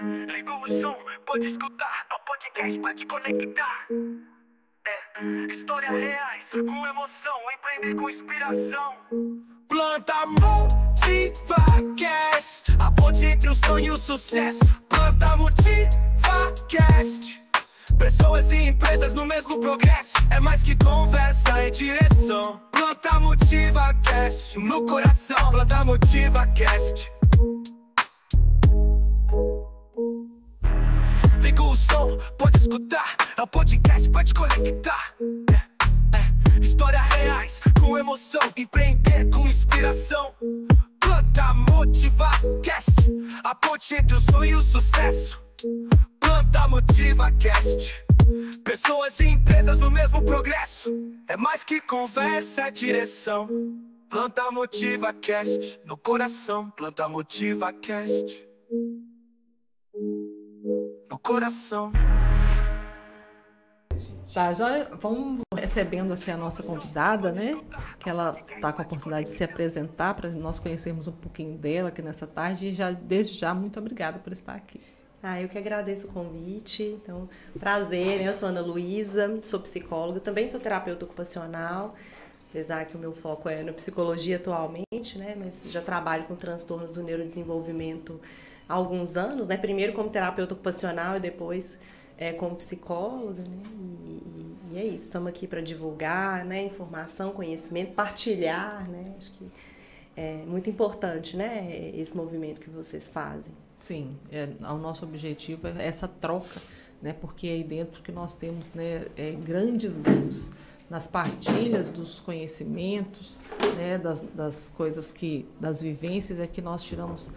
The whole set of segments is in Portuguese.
Liga o som, pode escutar, é o podcast pra te conectar. Histórias reais, com emoção, empreender com inspiração. Planta Motiva Cast, a ponte entre o sonho e o sucesso. Planta Motiva Cast, pessoas e empresas no mesmo progresso. É mais que conversa, é direção. Planta Motiva Cast, no coração. Planta Motiva Cast. Liga o som, pode escutar, é o podcast pra te conectar. Histórias reais, com emoção, empreender com inspiração. Planta Motiva Cast, a ponte entre o sonho e o sucesso. Planta Motiva Cast, pessoas e empresas no mesmo progresso. É mais que conversa, é direção. Planta Motiva Cast, no coração. Planta Motiva Cast, no coração. Tá, já vamos recebendo aqui a nossa convidada, né? Que ela está com a oportunidade de se apresentar para nós conhecermos um pouquinho dela aqui nessa tarde. E já, desde já, muito obrigada por estar aqui. Eu que agradeço o convite. Então, prazer, né? Eu sou Ana Luísa, sou psicóloga, também sou terapeuta ocupacional, apesar que o meu foco é na psicologia atualmente, né? Mas já trabalho com transtornos do neurodesenvolvimento há alguns anos, né? Primeiro como terapeuta ocupacional e depois como psicóloga, né? E é isso, estamos aqui para divulgar, né? Informação, conhecimento, partilhar, né? Acho que é muito importante, né? Esse movimento que vocês fazem. Sim, o nosso objetivo é essa troca, né? Porque aí dentro que nós temos, né, grandes ganhos nas partilhas dos conhecimentos, né, das coisas das vivências é que nós tiramos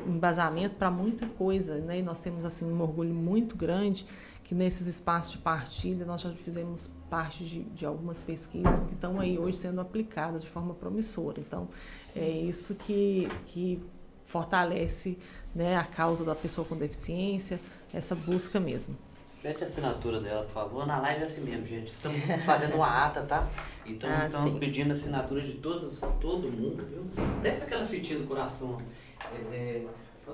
embasamento para muita coisa, né? E nós temos assim um orgulho muito grande que nesses espaços de partilha nós já fizemos parte de algumas pesquisas que estão aí hoje sendo aplicadas de forma promissora. Então é isso que fortalece, né, a causa da pessoa com deficiência, essa busca mesmo. Pede a assinatura dela, por favor. Na live é assim mesmo, gente. Estamos fazendo uma ata, tá? Então estamos pedindo assinatura de todo mundo, viu? Desce aquela fitinha do coração.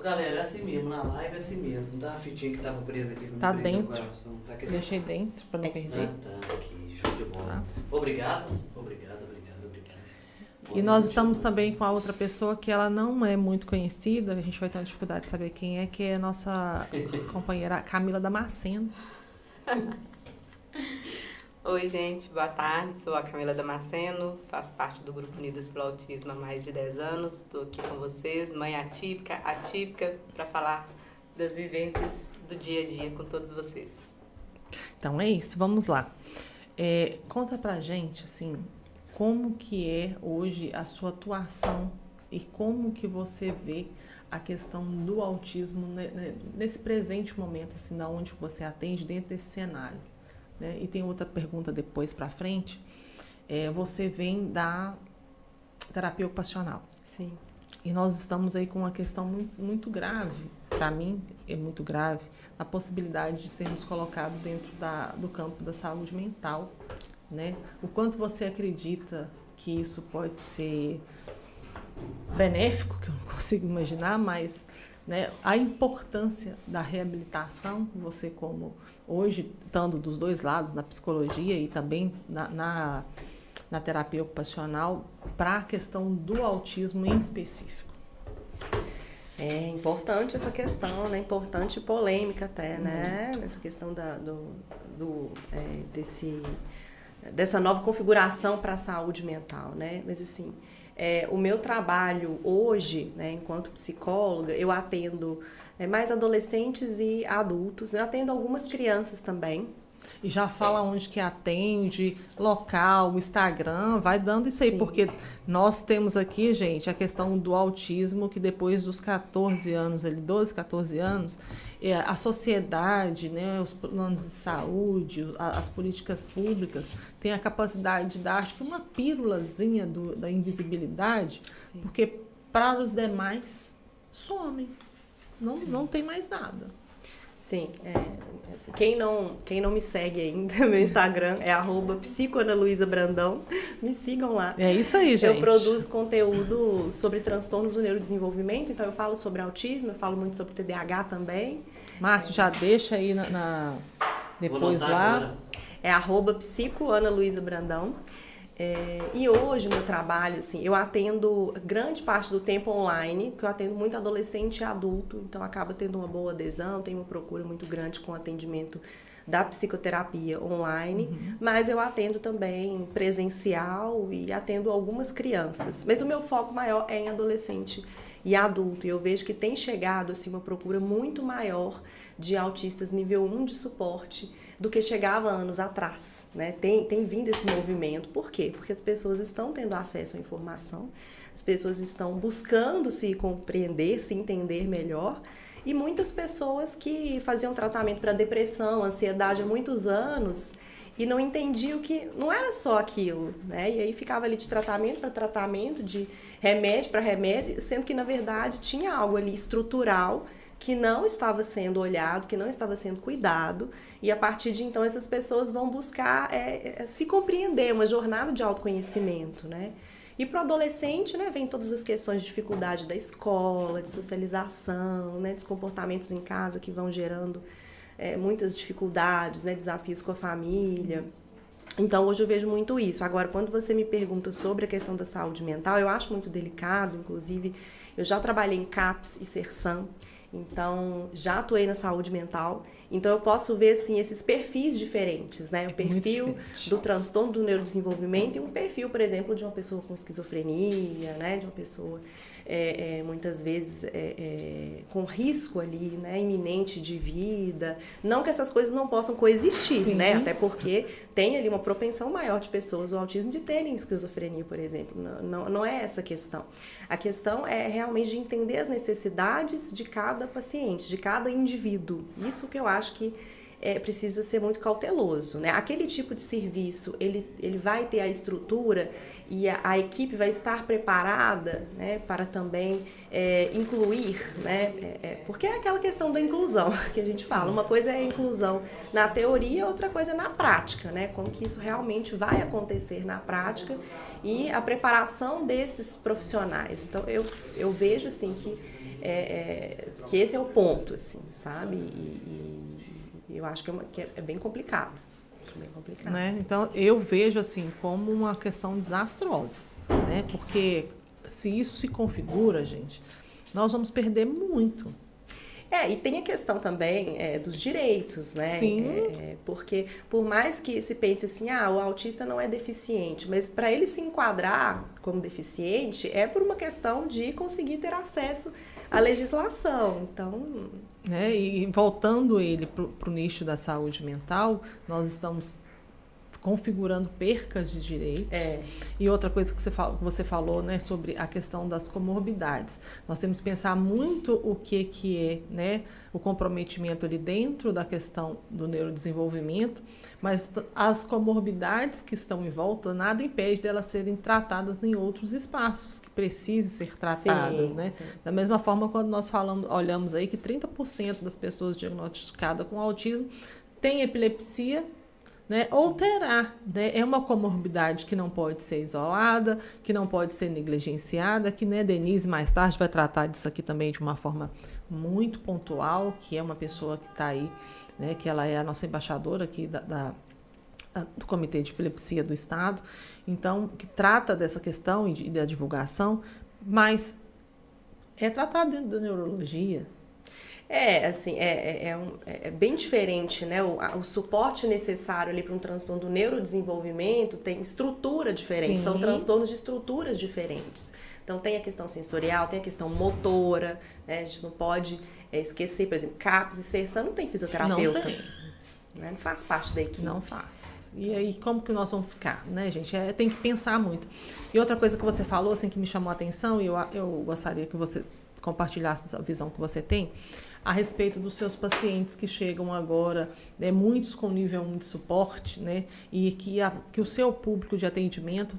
Galera, é assim mesmo, na live é assim mesmo. Tá a fitinha que estava presa aqui. Tá dentro. No coração. Tá aqui. Deixei dentro para não perder. Tá aqui, show de bola. Tá. Obrigado. E nós estamos também com a outra pessoa que ela não é muito conhecida, a gente vai ter uma dificuldade de saber quem é, que é a nossa companheira Camila Damasceno. Oi, gente, boa tarde, sou a Camila Damasceno, faço parte do Grupo Unidas pelo Autismo há mais de 10 anos, estou aqui com vocês, mãe atípica, para falar das vivências do dia a dia com todos vocês. Então é isso, vamos lá. Conta pra gente, assim, como que é hoje a sua atuação e como que você vê a questão do autismo nesse presente momento, assim, da onde você atende dentro desse cenário, né? E tem outra pergunta depois para frente. Você vem da terapia ocupacional. Sim. E nós estamos aí com uma questão muito, muito grave, para mim é muito grave, a possibilidade de sermos colocados dentro do campo da saúde mental, né? O quanto você acredita que isso pode ser benéfico, que eu não consigo imaginar, mas, né, a importância da reabilitação, você como hoje, estando dos dois lados, na psicologia e também na terapia ocupacional, para a questão do autismo em específico. É importante essa questão, né? Importante e polêmica até, né? Essa questão dessa nova configuração para a saúde mental, né? Mas assim, o meu trabalho hoje, né, enquanto psicóloga, eu atendo mais adolescentes e adultos, eu atendo algumas crianças também. E já fala onde que atende, local, Instagram, vai dando isso aí. Sim. Porque nós temos aqui, gente, a questão do autismo, que depois dos 14 anos, 12, 14 anos, a sociedade, né, os planos de saúde, as políticas públicas têm a capacidade de dar, acho que uma pílulazinha da invisibilidade. Sim. Porque para os demais, somem. Não tem mais nada. Sim, assim, quem não me segue ainda, meu Instagram é @psicoanaluisabrandão, me sigam lá. É isso aí, gente. Eu produzo conteúdo sobre transtornos do neurodesenvolvimento, então eu falo sobre autismo, eu falo muito sobre TDAH também. Márcio, já deixa aí depois lá. Agora. É @psicoanaluisabrandão. E hoje o meu trabalho, assim, eu atendo grande parte do tempo online, porque eu atendo muito adolescente e adulto, então acaba tendo uma boa adesão, tem uma procura muito grande com atendimento da psicoterapia online, mas eu atendo também presencial e atendo algumas crianças. Mas o meu foco maior é em adolescente e adulto, e eu vejo que tem chegado assim, uma procura muito maior de autistas nível 1 de suporte do que chegava anos atrás, né? Tem vindo esse movimento. Por quê? Porque as pessoas estão tendo acesso à informação, as pessoas estão buscando se compreender, se entender melhor, e muitas pessoas que faziam tratamento para depressão, ansiedade há muitos anos e não entendiam que não era só aquilo, né? E aí ficava ali de tratamento para tratamento, de remédio para remédio, sendo que na verdade tinha algo ali estrutural que não estava sendo olhado, que não estava sendo cuidado, e a partir de então essas pessoas vão buscar se compreender, uma jornada de autoconhecimento, né? E para o adolescente, né, vem todas as questões de dificuldade da escola, de socialização, né, dos comportamentos em casa que vão gerando muitas dificuldades, né, desafios com a família. Então, hoje eu vejo muito isso. Agora, quando você me pergunta sobre a questão da saúde mental, eu acho muito delicado, inclusive, eu já trabalhei em CAPS e CERSAM, então já atuei na saúde mental, então eu posso ver assim, esses perfis diferentes, né? O perfil do transtorno do neurodesenvolvimento e um perfil, por exemplo, de uma pessoa com esquizofrenia, né? De uma pessoa muitas vezes com risco ali, né? Iminente de vida. Não que essas coisas não possam coexistir, sim, né? Até porque tem ali uma propensão maior de pessoas ao autismo de terem esquizofrenia, por exemplo. Não é essa a questão. A questão é realmente de entender as necessidades de cada paciente, de cada indivíduo. Isso que eu acho que precisa ser muito cauteloso, né? Aquele tipo de serviço, ele vai ter a estrutura e a equipe vai estar preparada, né, para também incluir, né? Porque é aquela questão da inclusão que a gente fala. Uma coisa é a inclusão na teoria, outra coisa é na prática, né? Como que isso realmente vai acontecer na prática e a preparação desses profissionais. Então, eu vejo, assim, que esse é o ponto, assim, sabe? E eu acho que é bem complicado. Bem complicado. Né? Então, eu vejo assim como uma questão desastrosa, né? Porque se isso se configura, gente, nós vamos perder muito. E tem a questão também dos direitos, né? Sim. Porque por mais que se pense assim, o autista não é deficiente, mas para ele se enquadrar como deficiente é por uma questão de conseguir ter acesso à legislação. Então... E voltando ele para o nicho da saúde mental, nós estamos configurando percas de direitos. E outra coisa que você falou, né, sobre a questão das comorbidades. Nós temos que pensar muito o que é, né, o comprometimento ali dentro da questão do neurodesenvolvimento, mas as comorbidades que estão em volta, nada impede delas serem tratadas em outros espaços que precisem ser tratadas, né? Sim. Da mesma forma, quando nós olhamos aí que 30% das pessoas diagnosticadas com autismo têm epilepsia, né? Ou terá, né? É uma comorbidade que não pode ser isolada, que não pode ser negligenciada, que, né, Denise mais tarde vai tratar disso aqui também de uma forma muito pontual, que é uma pessoa que está aí, né, que ela é a nossa embaixadora aqui do Comitê de Epilepsia do Estado, então, que trata dessa questão e da divulgação, mas é tratado dentro da neurologia. Assim, é bem diferente, né? O suporte necessário ali para um transtorno do neurodesenvolvimento tem estrutura diferente, sim, são transtornos de estruturas diferentes. Então, tem a questão sensorial, tem a questão motora, né? A gente não pode esquecer, por exemplo, CAPS e CERSAM não tem fisioterapeuta. Não tem. Né? Não faz parte da equipe. Não faz. E aí, como que nós vamos ficar, né, gente? Tem que pensar muito. E outra coisa que você falou, assim, que me chamou a atenção, e eu gostaria que você compartilhasse essa visão que você tem a respeito dos seus pacientes que chegam agora, né, muitos com nível 1 de suporte, né, e que o seu público de atendimento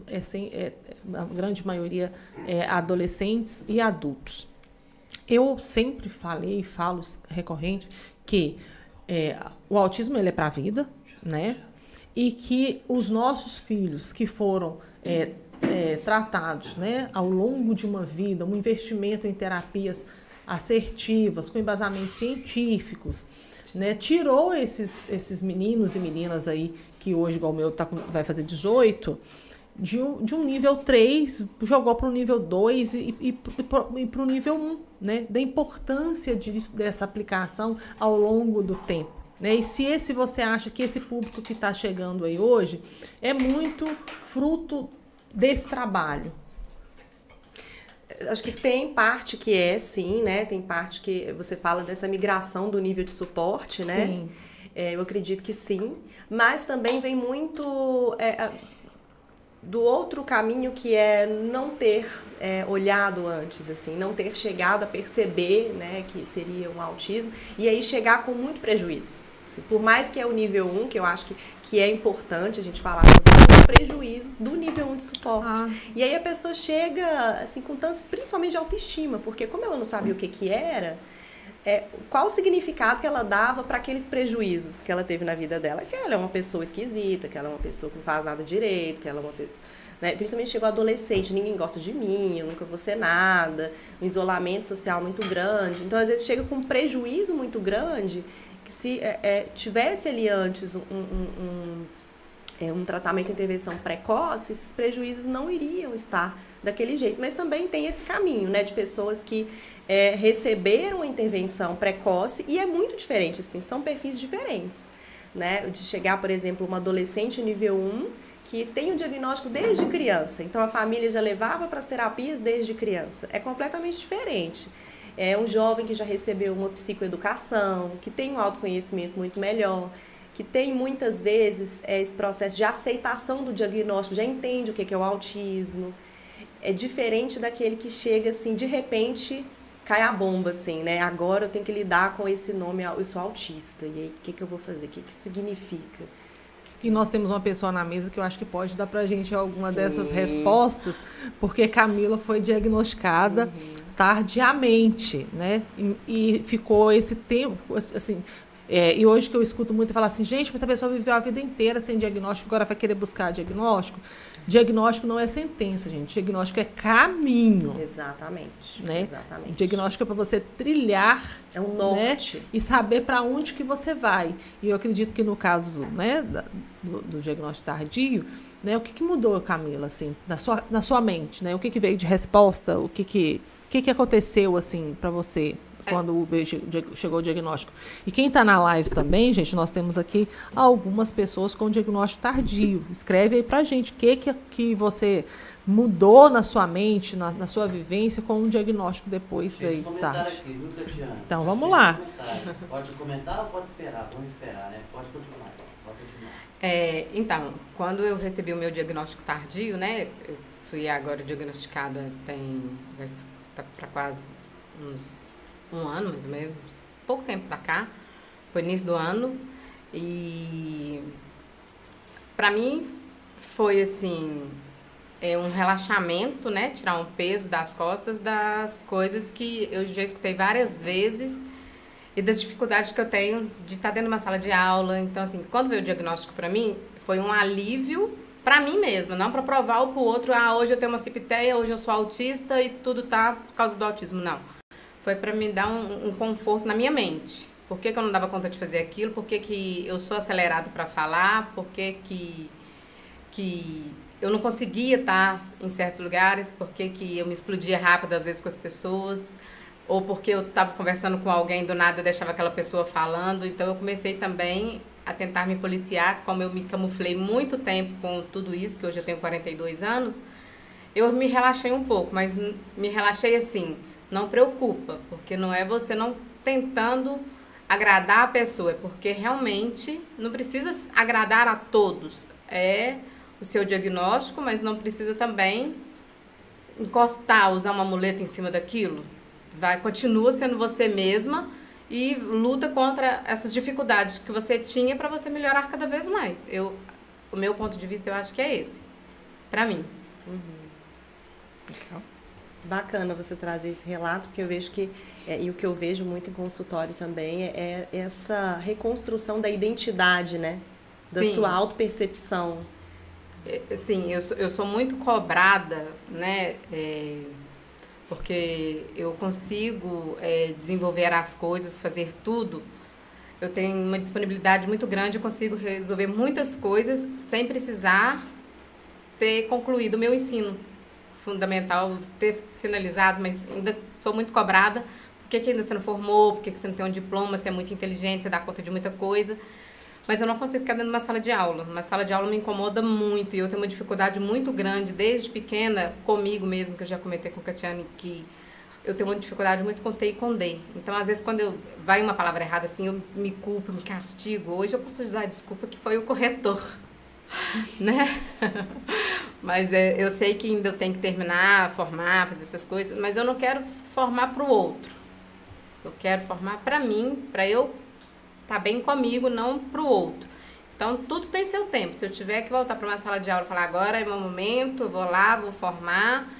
a grande maioria adolescentes e adultos. Eu sempre falei e falo recorrente que o autismo ele é para a vida, né? E que os nossos filhos que foram tratados, né, ao longo de uma vida, um investimento em terapias assertivas, com embasamentos científicos, né, tirou esses meninos e meninas aí, que hoje, igual o meu, vai fazer 18, de um nível 3, jogou para o nível 2 e para o nível 1, né, da importância dessa aplicação ao longo do tempo. Né? E se você acha que esse público que está chegando aí hoje é muito fruto desse trabalho? Acho que tem parte que sim, né? Tem parte que você fala dessa migração do nível de suporte, né? Sim. Eu acredito que sim. Mas também vem muito do outro caminho, que é não ter olhado antes, assim, não ter chegado a perceber, né, que seria um autismo, e aí chegar com muito prejuízo. Assim, por mais que é o nível 1, que eu acho que é importante a gente falar sobre os prejuízos do nível 1 de suporte. E aí a pessoa chega assim, com tantos, principalmente de autoestima, porque como ela não sabia o que era, qual o significado que ela dava para aqueles prejuízos que ela teve na vida dela? Que ela é uma pessoa esquisita, que ela é uma pessoa que não faz nada direito, que ela é uma pessoa... Né? Principalmente chegou adolescente, ninguém gosta de mim, eu nunca vou ser nada, um isolamento social muito grande. Então, às vezes, chega com um prejuízo muito grande, que se tivesse ali antes um tratamento de intervenção precoce, esses prejuízos não iriam estar daquele jeito. Mas também tem esse caminho, né, de pessoas que receberam a intervenção precoce, e é muito diferente, assim, são perfis diferentes, né, de chegar, por exemplo, uma adolescente nível 1, que tem o diagnóstico desde criança, então a família já levava para as terapias desde criança, é completamente diferente. É um jovem que já recebeu uma psicoeducação, que tem um autoconhecimento muito melhor, que tem muitas vezes esse processo de aceitação do diagnóstico, já entende o que é o autismo. É diferente daquele que chega assim, de repente cai a bomba, assim, né? Agora eu tenho que lidar com esse nome, eu sou autista, e aí o que eu vou fazer? O que isso significa? E nós temos uma pessoa na mesa que eu acho que pode dar pra gente alguma dessas respostas, porque Camila foi diagnosticada tardiamente, né? E ficou esse tempo, assim... e hoje que eu escuto muito falar assim, gente, mas a pessoa viveu a vida inteira sem diagnóstico, agora vai querer buscar diagnóstico? Diagnóstico não é sentença, gente. Diagnóstico é caminho. Exatamente. Né? Exatamente. Diagnóstico é para você trilhar, é um norte, né? E saber para onde que você vai. E eu acredito que no caso, né, do diagnóstico tardio, né, o que mudou, Camila, assim, na sua mente, né? O que veio de resposta? O que aconteceu, assim, para você? Quando chegou o diagnóstico. E quem está na live também, gente, nós temos aqui algumas pessoas com diagnóstico tardio. Escreve aí pra gente o que você mudou na sua mente, na sua vivência com um diagnóstico depois aí, tarde. Aqui, viu, Tatiana? Então, vamos lá. Pode comentar ou pode esperar? Vamos esperar, né? Pode continuar. Então, quando eu recebi o meu diagnóstico tardio, né, eu fui agora diagnosticada vai para quase uns 1 ano, mais ou menos, pouco tempo pra cá, foi início do ano, e pra mim foi assim, um relaxamento, né, tirar um peso das costas das coisas que eu já escutei várias vezes e das dificuldades que eu tenho de estar dentro de uma sala de aula. Então, assim, quando veio o diagnóstico pra mim, foi um alívio pra mim mesma, não pra provar ou pro outro, hoje eu tenho uma CIPTEA, hoje eu sou autista e tudo tá por causa do autismo, não. Foi para me dar um conforto na minha mente. Por que eu não dava conta de fazer aquilo? Por que eu sou acelerado para falar? Por que eu não conseguia estar em certos lugares? Por que eu me explodia rápido às vezes com as pessoas? Ou porque eu estava conversando com alguém, do nada eu deixava aquela pessoa falando. Então eu comecei também a tentar me policiar. Como eu me camuflei muito tempo com tudo isso, que hoje eu tenho 42 anos, eu me relaxei um pouco, mas me relaxei assim... Não preocupa, porque não é você não tentando agradar a pessoa, é porque realmente não precisa agradar a todos. É o seu diagnóstico, mas não precisa também encostar, usar uma muleta em cima daquilo. Continua sendo você mesma e luta contra essas dificuldades que você tinha para você melhorar cada vez mais. O meu ponto de vista, eu acho que é esse, para mim. Legal. Bacana você trazer esse relato, porque eu vejo que, e o que eu vejo muito em consultório também, é essa reconstrução da identidade, né? Da Sim. sua autopercepção. Sim, eu sou muito cobrada, né? Porque eu consigo desenvolver as coisas, fazer tudo. Eu tenho uma disponibilidade muito grande, eu consigo resolver muitas coisas sem precisar ter concluído o meu ensino fundamental, ter finalizado, mas ainda sou muito cobrada. Por que ainda você não formou? Por que você não tem um diploma? Você é muito inteligente, você dá conta de muita coisa. Mas eu não consigo ficar dentro de uma sala de aula. Uma sala de aula me incomoda muito e eu tenho uma dificuldade muito grande, desde pequena, comigo mesmo, que eu já comentei com a Catiane, que eu tenho uma dificuldade muito com T e com D. Então, às vezes, quando vai uma palavra errada, assim, eu me culpo, me castigo. Hoje eu posso dar desculpa que foi o corretor, né? Mas eu sei que ainda eu tenho que terminar, formar, fazer essas coisas, mas eu não quero formar para o outro. Eu quero formar para mim, para eu estar bem comigo, não para o outro. Então, tudo tem seu tempo. Se eu tiver que voltar para uma sala de aula e falar, agora é meu momento, eu vou lá, vou formar,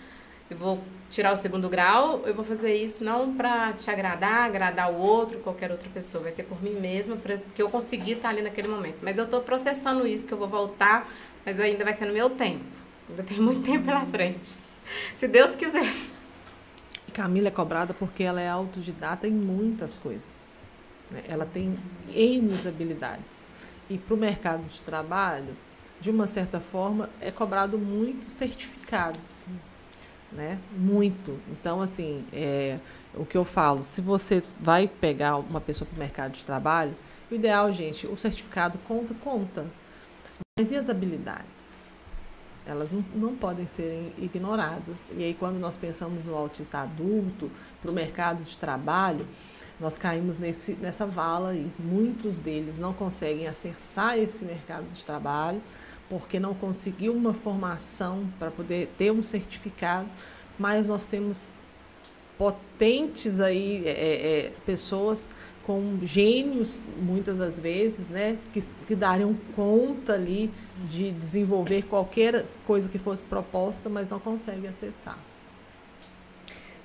eu vou tirar o 2º grau, eu vou fazer isso não para te agradar o outro, qualquer outra pessoa. Vai ser por mim mesma, porque eu consegui estar ali naquele momento. Mas eu estou processando isso, que eu vou voltar, mas ainda vai ser no meu tempo. Ainda tem muito tempo pela frente. Se Deus quiser. Camila é cobrada porque ela é autodidata em muitas coisas. Ela tem N habilidades. E para o mercado de trabalho, de uma certa forma, é cobrado muito certificado. Né? Muito. Então, assim, o que eu falo, se você vai pegar uma pessoa para o mercado de trabalho, o ideal, gente, o certificado conta. Mas e as habilidades? Elas não podem ser ignoradas. E aí, quando nós pensamos no autista adulto, para o mercado de trabalho, nós caímos nessa vala e muitos deles não conseguem acessar esse mercado de trabalho porque não conseguiu uma formação para poder ter um certificado, mas nós temos potentes aí, pessoas com gênios, muitas das vezes, né, que dariam conta ali de desenvolver qualquer coisa que fosse proposta, mas não conseguem acessar.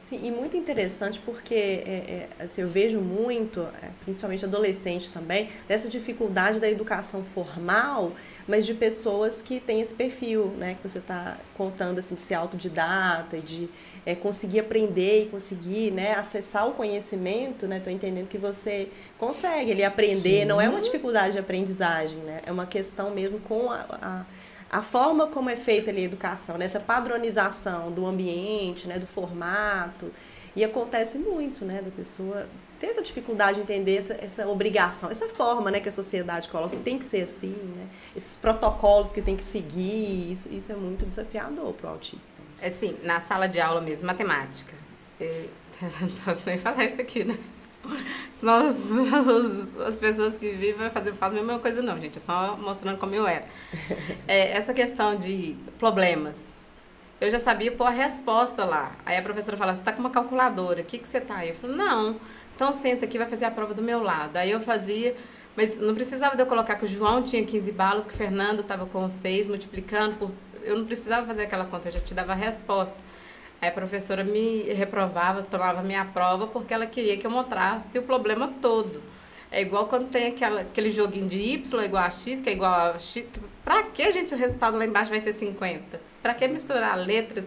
Sim, e muito interessante porque assim, eu vejo muito, principalmente adolescentes também, dessa dificuldade da educação formal, mas de pessoas que têm esse perfil, né, que você está contando, assim, de ser autodidata, de conseguir aprender e conseguir, né, acessar o conhecimento, né, estou entendendo que você consegue ele aprender. Sim. Não é uma dificuldade de aprendizagem, né, é uma questão mesmo com a forma como é feita ali a educação, né? Essa padronização do ambiente, né? Do formato, e acontece muito, né? Da pessoa ter essa dificuldade de entender essa obrigação, essa forma, né? Que a sociedade coloca, que tem que ser assim, né? Esses protocolos que tem que seguir, isso é muito desafiador para o autista. Assim, na sala de aula mesmo, matemática. Não posso nem falar isso aqui, né? Senão as pessoas que vivem fazem a mesma coisa, não, gente. É só mostrando como eu era. Essa questão de problemas, eu já sabia pôr a resposta lá. Aí a professora falava, você está com uma calculadora, o que você está aí? Eu falei, não, então senta aqui, vai fazer a prova do meu lado. Aí eu fazia, mas não precisava de eu colocar que o João tinha 15 balas, que o Fernando estava com 6, multiplicando. Eu não precisava fazer aquela conta, eu já te dava a resposta. Aí a professora me reprovava, tomava minha prova, porque ela queria que eu mostrasse o problema todo. É igual quando tem aquele joguinho de Y igual a X, que é igual a X. Pra que, gente, se o resultado lá embaixo vai ser 50? Pra que misturar a letra?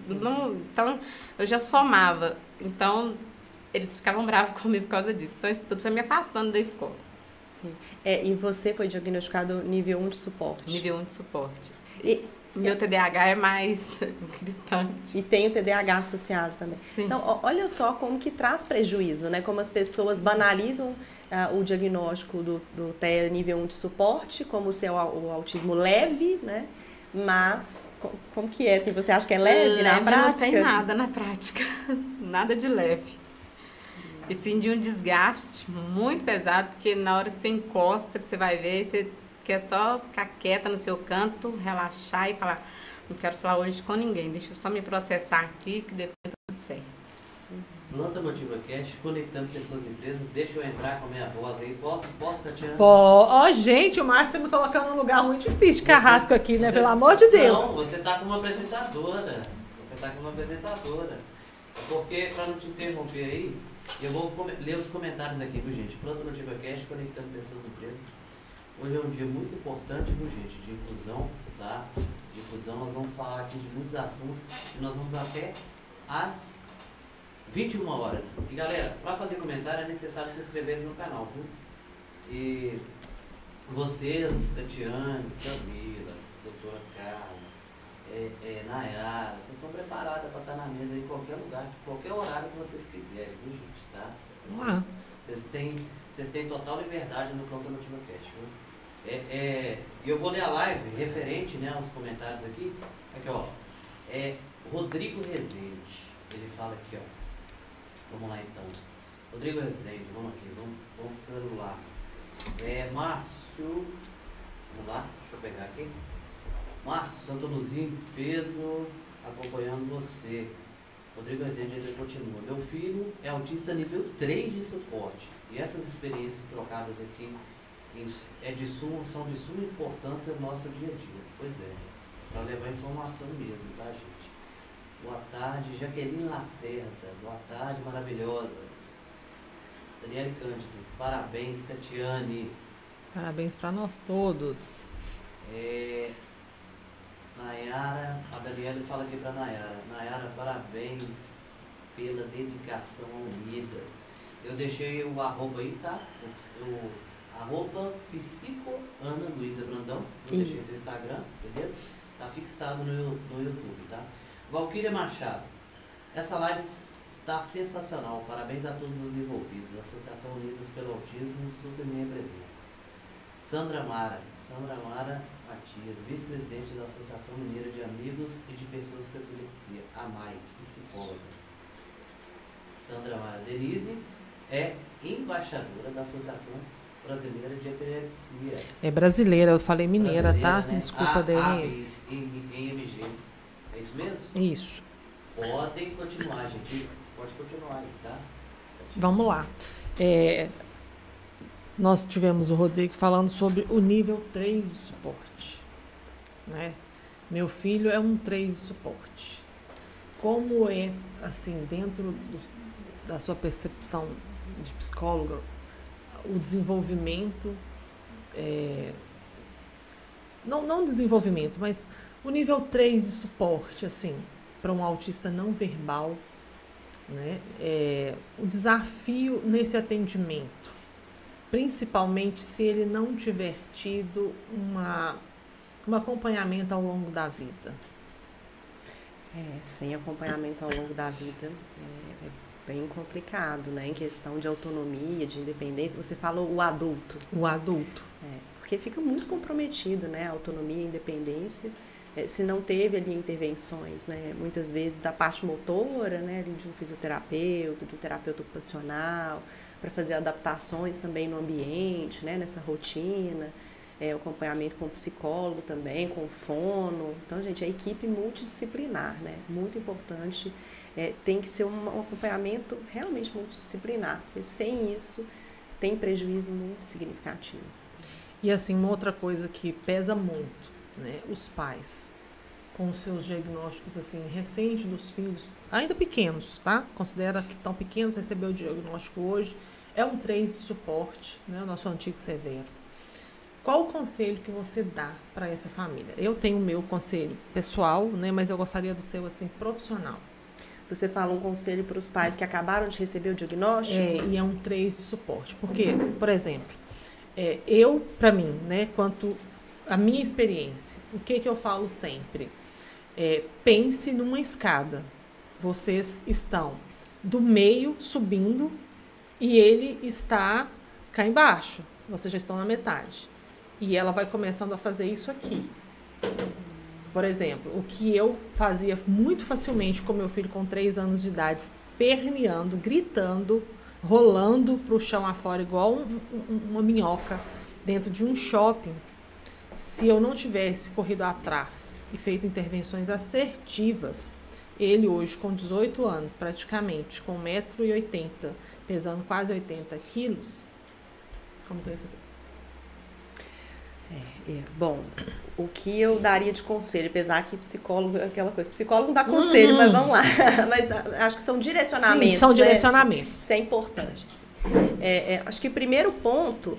Não, então, eu já somava. Então, eles ficavam bravos comigo por causa disso. Então, isso tudo foi me afastando da escola. Sim. E você foi diagnosticado nível 1 de suporte? Nível 1 de suporte. Meu TDAH é mais gritante. E tem o TDAH associado também. Sim. Então, olha só como que traz prejuízo, né? Como as pessoas banalizam o diagnóstico do TEA nível 1 de suporte, como ser o autismo leve, né? Mas, como que é? Assim, você acha que é leve na prática? Não tem nada na prática. Nada de leve. E sim de um desgaste muito pesado, porque na hora que você encosta, que você vai ver, você quer só ficar quieta no seu canto, relaxar e falar, não quero falar hoje com ninguém, deixa eu só me processar aqui, que depois tá tudo certo. Nota Motiva Cash, conectando pessoas e empresas, deixa eu entrar com a minha voz aí, posso Tatiana? Gente, o Márcio tá me colocando num lugar muito difícil de carrasco aqui, né, pelo amor de Deus. Não, você tá com uma apresentadora, Porque, para não te interromper aí, eu vou ler os comentários aqui, viu, gente? Planta Nativa Cast, conectando pessoas e empresas. Hoje é um dia muito importante, viu, gente? De inclusão, tá? De inclusão, nós vamos falar aqui de muitos assuntos e nós vamos até às 21 horas. E, galera, para fazer comentário é necessário se inscrever no canal, viu? E vocês, Tatiane, Camila, doutora Carla, Nayara, vocês estão preparadas para estar na mesa em qualquer lugar, qualquer horário que vocês quiserem, viu, gente? Tá? Vocês têm total liberdade no Planta Nativa Cast, viu? Eu vou ler a live referente, né, aos comentários aqui. Aqui, ó. Rodrigo Rezende. Ele fala aqui, ó. Vamos lá então. Rodrigo Rezende, vamos aqui, vamos pro celular. Márcio. Vamos lá, deixa eu pegar aqui. Márcio, Santa Luzia em peso, acompanhando você. Rodrigo Rezende ainda continua. Meu filho é autista nível 3 de suporte. E essas experiências trocadas aqui são de suma importância no nosso dia a dia. Pois é, para levar informação mesmo, tá, gente? Boa tarde, Jaqueline Lacerda. Boa tarde, maravilhosas. Daniele Cândido, parabéns, Catiane. Parabéns para nós todos. Nayara, a Daniele fala aqui para Nayara. Nayara, parabéns pela dedicação ao Unidas. Eu deixei o arroba aí, tá? O arroba psicoana Luísa Brandão. Eu deixei no Instagram, beleza? Tá fixado no YouTube, tá? Valquíria Machado. Essa live está sensacional. Parabéns a todos os envolvidos. A Associação Unidas pelo Autismo super me representa. Sandra Mara Matias, vice-presidente da Associação Mineira de Amigos e de Pessoas com Epilepsia, AMAI, psicóloga. Sandra Mara Denise é embaixadora da Associação Brasileira de Epilepsia. É brasileira, eu falei mineira, tá? Né? Desculpa, Denise. EMG. É isso mesmo? Isso. Podem continuar, gente. Pode continuar aí, tá? Vamos lá. Nós tivemos o Rodrigo falando sobre o nível 3 de suporte, né? Meu filho é um 3 de suporte. Como é, assim, dentro da sua percepção de psicóloga, o desenvolvimento, não desenvolvimento, mas o nível 3 de suporte, assim, para um autista não verbal, né? O desafio nesse atendimento, principalmente se ele não tiver tido um acompanhamento ao longo da vida. Sem acompanhamento ao longo da vida é bem complicado, né? Em questão de autonomia, de independência. Você falou o adulto. O adulto. Porque fica muito comprometido, né? A autonomia e a independência. Se não teve ali intervenções, né? Muitas vezes da parte motora, né? Ali de um fisioterapeuta, de um terapeuta ocupacional, para fazer adaptações também no ambiente, né, nessa rotina, o acompanhamento com o psicólogo também, com o fono. Então, gente, a equipe multidisciplinar, né, muito importante, tem que ser um acompanhamento realmente multidisciplinar, porque sem isso tem prejuízo muito significativo. E assim, uma outra coisa que pesa muito, né, os pais com os seus diagnósticos assim recentes dos filhos, ainda pequenos, tá? Considera que estão pequenos, recebeu o diagnóstico hoje, é um 3 de suporte, né? O nosso antigo severo. Qual o conselho que você dá para essa família? Eu tenho o meu conselho pessoal, né? Mas eu gostaria do seu assim profissional. Você fala um conselho para os pais que acabaram de receber o diagnóstico? E é um 3 de suporte. Porque, por exemplo, para mim, né? Quanto a minha experiência, o que eu falo sempre? Pense numa escada. Vocês estão do meio subindo e ele está cá embaixo. Vocês já estão na metade. E ela vai começando a fazer isso aqui. Por exemplo, o que eu fazia muito facilmente com meu filho com 3 anos de idade, esperneando, gritando, rolando para o chão afora, igual uma minhoca dentro de um shopping. Se eu não tivesse corrido atrás e feito intervenções assertivas, ele hoje com 18 anos, praticamente, com 1,80 m, pesando quase 80 quilos, como que eu ia fazer? Bom, o que eu daria de conselho, apesar que psicólogo é aquela coisa, psicólogo não dá conselho, mas vamos lá. Mas acho que são direcionamentos. Sim, são direcionamentos. Isso é importante. Acho que o primeiro ponto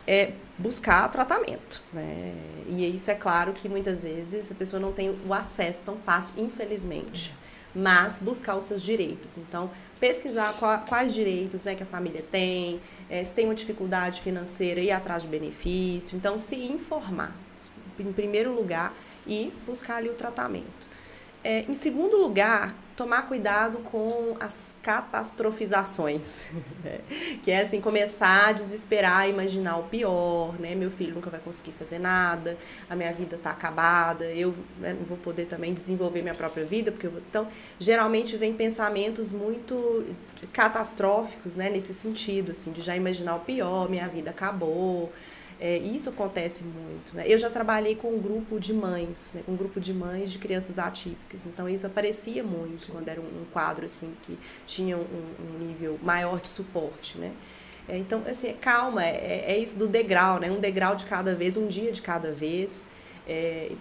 é buscar tratamento, né? E isso é claro que muitas vezes a pessoa não tem o acesso tão fácil, infelizmente. Mas buscar os seus direitos. Então, pesquisar quais direitos, né, que a família tem, se tem uma dificuldade financeira, ir atrás de benefício. Então, se informar, em primeiro lugar, e buscar ali o tratamento. Em segundo lugar, tomar cuidado com as catastrofizações, né? Que é assim, começar a desesperar, imaginar o pior, né? Meu filho nunca vai conseguir fazer nada, a minha vida está acabada, eu, né, não vou poder também desenvolver minha própria vida, porque então, geralmente vem pensamentos muito catastróficos, né? Nesse sentido, assim, de já imaginar o pior, minha vida acabou. Isso acontece muito, né? Eu já trabalhei com um grupo de mães, né? Um grupo de mães de crianças atípicas. Então, isso aparecia muito quando era um quadro assim, que tinha um nível maior de suporte, né? Então, assim, calma, é isso do degrau, né? Um degrau de cada vez, um dia de cada vez.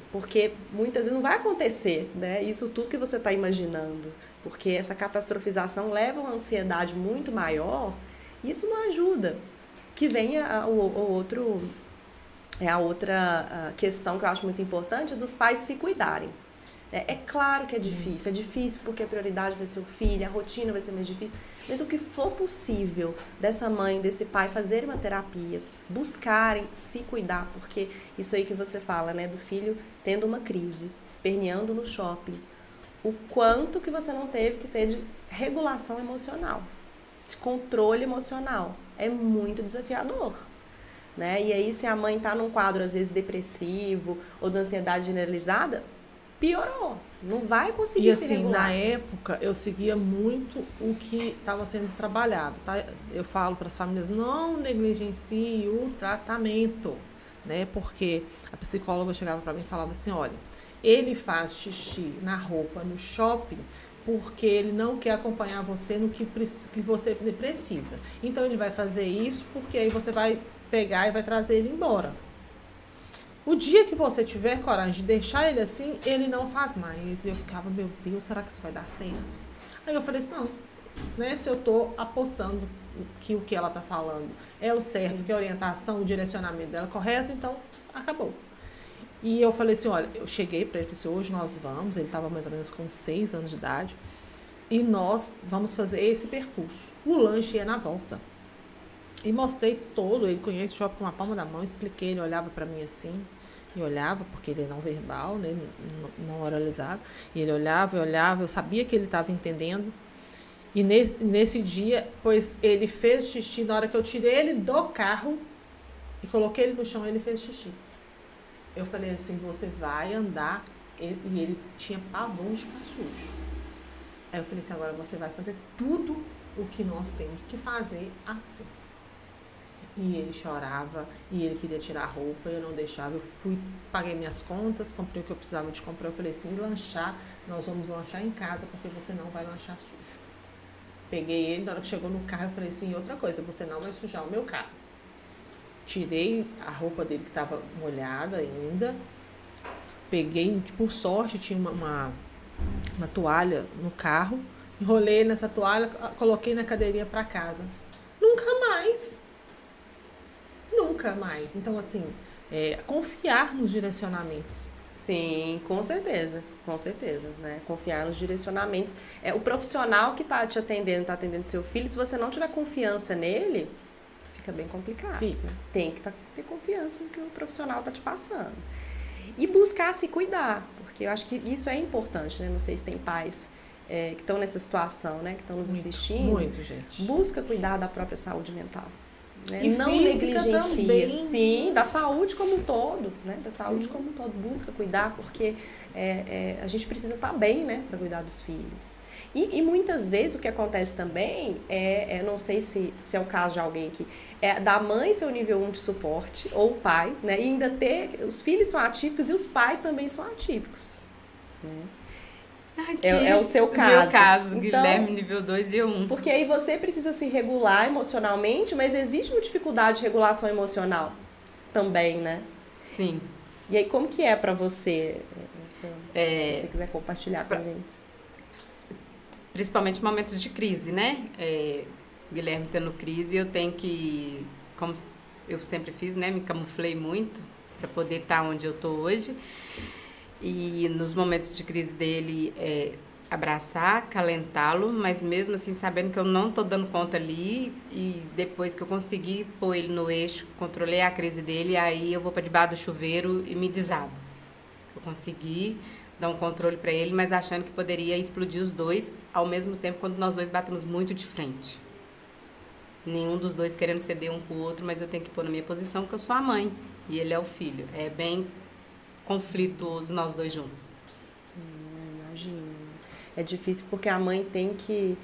Porque muitas vezes não vai acontecer, né? Isso tudo que você está imaginando. Porque essa catastrofização leva a uma ansiedade muito maior e isso não ajuda. Que vem a outra questão que eu acho muito importante, dos pais se cuidarem. É claro que é difícil porque a prioridade vai ser o filho, a rotina vai ser mais difícil, mas o que for possível dessa mãe, desse pai fazerem uma terapia, buscarem se cuidar, porque isso aí que você fala, né, do filho tendo uma crise, esperneando no shopping, o quanto que você não teve que ter de regulação emocional, de controle emocional. É muito desafiador, né? E aí, se a mãe está num quadro, às vezes, depressivo ou de ansiedade generalizada, piorou. Não vai conseguir se regular. Na época, eu seguia muito o que estava sendo trabalhado, tá? Eu falo para as famílias, não negligencie o tratamento, né? Porque a psicóloga chegava para mim e falava assim, olha, ele faz xixi na roupa no shopping porque ele não quer acompanhar você no que você precisa. Então, ele vai fazer isso porque aí você vai pegar e vai trazer ele embora. O dia que você tiver coragem de deixar ele assim, ele não faz mais. E eu ficava, meu Deus, será que isso vai dar certo? Aí eu falei assim, não, né? Se eu tô apostando que o que ela tá falando é o certo, Sim. que a orientação, o direcionamento dela é correto, então acabou. E eu falei assim, olha, eu cheguei para ele e falei assim, hoje nós vamos, ele estava mais ou menos com 6 anos de idade, e nós vamos fazer esse percurso. O lanche é na volta. E mostrei todo, ele conhece o shopping com a palma da mão, expliquei, ele olhava para mim assim, e olhava, porque ele é não verbal, né, não oralizado, e ele olhava, eu sabia que ele estava entendendo. E nesse dia, pois ele fez xixi, na hora que eu tirei ele do carro e coloquei ele no chão, ele fez xixi. Eu falei assim, você vai andar, e ele tinha pavor de ficar sujo. Aí eu falei assim, agora você vai fazer tudo o que nós temos que fazer assim. E ele chorava, e ele queria tirar a roupa, eu não deixava. Eu paguei minhas contas, comprei o que eu precisava de comprar. Eu falei assim, lanchar, nós vamos lanchar em casa, porque você não vai lanchar sujo. Peguei ele, na hora que chegou no carro, eu falei assim, outra coisa, você não vai sujar o meu carro. Tirei a roupa dele que estava molhada ainda. Peguei, por sorte, tinha uma toalha no carro. Enrolei nessa toalha, coloquei na cadeirinha para casa. Nunca mais. Nunca mais. Então, assim, confiar nos direcionamentos. Sim, com certeza, né? Confiar nos direcionamentos. O profissional que está te atendendo, está atendendo seu filho, se você não tiver confiança nele, fica bem complicado. Fica. Né? Tem que ter confiança no que o profissional está te passando. E buscar se cuidar, porque eu acho que isso é importante, né? Não sei se tem pais que estão nessa situação, né? Que estão nos assistindo. Muito, gente. Busca cuidar da própria saúde mental. Né? E não negligencia. Também. Sim, da saúde como um todo, né? Da saúde como um todo. Busca cuidar, porque a gente precisa estar bem, né? Para cuidar dos filhos. E muitas vezes o que acontece também não sei se é o caso de alguém aqui, da mãe ser o nível 1 de suporte, ou o pai, né? E ainda os filhos são atípicos e os pais também são atípicos. Né? É o seu caso. Meu caso, então, Guilherme, nível 2 e 1. Porque aí você precisa se regular emocionalmente, mas existe uma dificuldade de regulação emocional também, né? Sim. E aí, como que é para você? Se você quiser compartilhar com a gente. Principalmente momentos de crise, né? Guilherme tendo crise, eu tenho que, como eu sempre fiz, né? Me camuflei muito para poder estar onde eu estou hoje. E nos momentos de crise dele, abraçar, acalentá-lo, mas mesmo assim sabendo que eu não estou dando conta ali, e depois que eu consegui pôr ele no eixo, controlei a crise dele, aí eu vou para debaixo do chuveiro e me desabo. Eu consegui dar um controle para ele, mas achando que poderia explodir os dois ao mesmo tempo, quando nós dois batemos muito de frente. Nenhum dos dois querendo ceder um pro outro, mas eu tenho que pôr na minha posição, porque eu sou a mãe e ele é o filho. É bem conflituoso nós dois juntos. Sim, imagino. É difícil porque a mãe tem que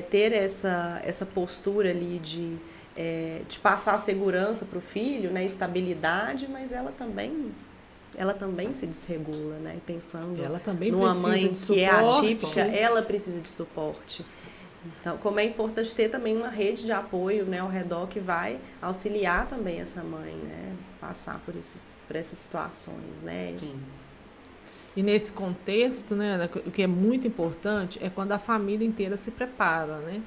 ter essa postura ali de passar a segurança para o filho, né, estabilidade, mas ela também se desregula, né, pensando numa mãe que é atípica, ela precisa de suporte. Então, como é importante ter também uma rede de apoio, né, ao redor que vai auxiliar também essa mãe, né, passar por essas situações, né. Sim. E nesse contexto, né, o que é muito importante é quando a família inteira se prepara, né?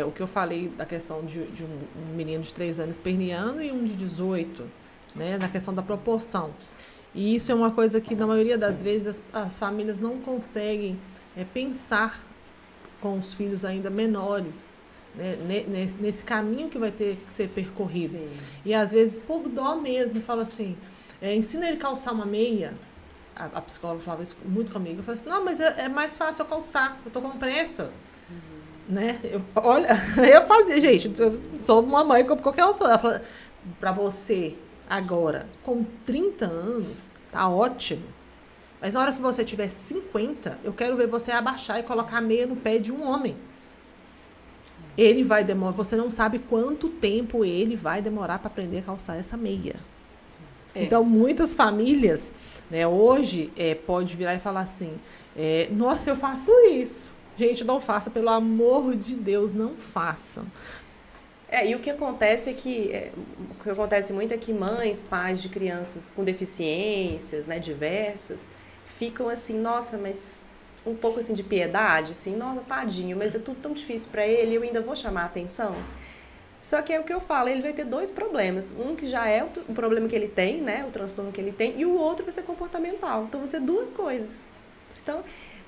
O que eu falei da questão de um menino de 3 anos esperneando e um de 18, né, na questão da proporção. E isso é uma coisa que, na maioria das vezes, as famílias não conseguem pensar com os filhos ainda menores, né, nesse caminho que vai ter que ser percorrido. Sim. E, às vezes, por dó mesmo, fala assim, ensina ele a calçar uma meia. A psicóloga falava isso muito comigo. Eu falei assim, não, mas é mais fácil eu calçar, eu tô com pressa. Né? Eu fazia, gente, eu sou uma mãe como qualquer outra. Ela falou, pra você, agora, com 30 anos, tá ótimo. Mas na hora que você tiver 50, eu quero ver você abaixar e colocar a meia no pé de um homem. Ele vai demorar, você não sabe quanto tempo ele vai demorar para aprender a calçar essa meia. Então, muitas famílias, né, hoje, pode virar e falar assim, nossa, eu faço isso. Gente, não faça, pelo amor de Deus, não façam. E o que acontece o que acontece muito é que mães, pais de crianças com deficiências, né, diversas, ficam assim, nossa, mas um pouco assim de piedade, assim, nossa, tadinho, mas é tudo tão difícil para ele, eu ainda vou chamar a atenção. Só que é o que eu falo, ele vai ter 2 problemas. Um que já é o problema que ele tem, né? O transtorno que ele tem. E o outro vai ser comportamental. Então, vai ser 2 coisas. Então,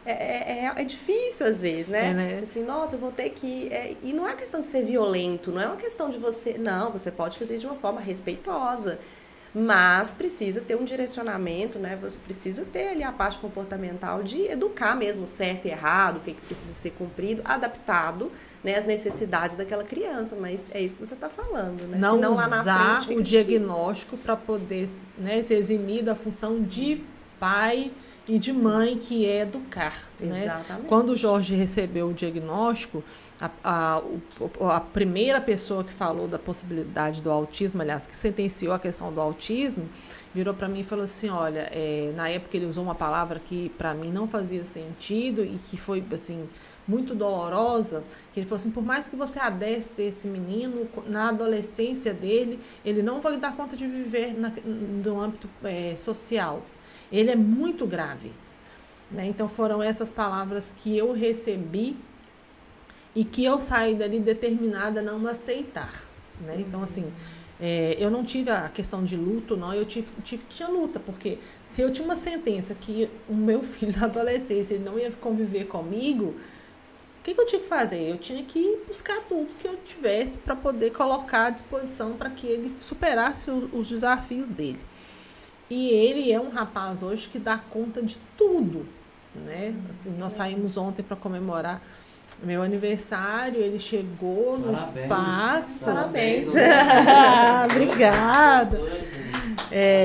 é difícil às vezes, né? Assim, nossa, eu vou ter que... E não é questão de ser violento, não é uma questão de você... Não, você pode fazer isso de uma forma respeitosa. Mas precisa ter um direcionamento, né? Você precisa ter ali a parte comportamental de educar mesmo certo e errado, o que precisa ser cumprido, adaptado, né, às necessidades daquela criança. Mas é isso que você está falando, né? Não senão, usar lá na frente, o diagnóstico para poder, né, se eximir da função de pai e de mãe, que é educar. Né? Exatamente. Quando o Jorge recebeu o diagnóstico, a primeira pessoa que falou da possibilidade do autismo, aliás, que sentenciou a questão do autismo, virou para mim e falou assim, olha, na época ele usou uma palavra que para mim não fazia sentido e que foi, assim, muito dolorosa, que ele falou assim, por mais que você adestre esse menino, na adolescência dele, ele não vai dar conta de viver no âmbito social. Ele é muito grave. Né? Então, foram essas palavras que eu recebi e que eu saí dali determinada a não aceitar. Né? Então, assim, eu não tive a questão de luto, não, eu tive que ter luta, porque se eu tinha uma sentença que o meu filho da adolescência ele não ia conviver comigo, o que eu tinha que fazer? Eu tinha que buscar tudo que eu tivesse para poder colocar à disposição para que ele superasse os desafios dele. E ele é um rapaz hoje que dá conta de tudo. Né? Assim, nós saímos ontem para comemorar meu aniversário, ele chegou no espaço. Parabéns. Obrigada.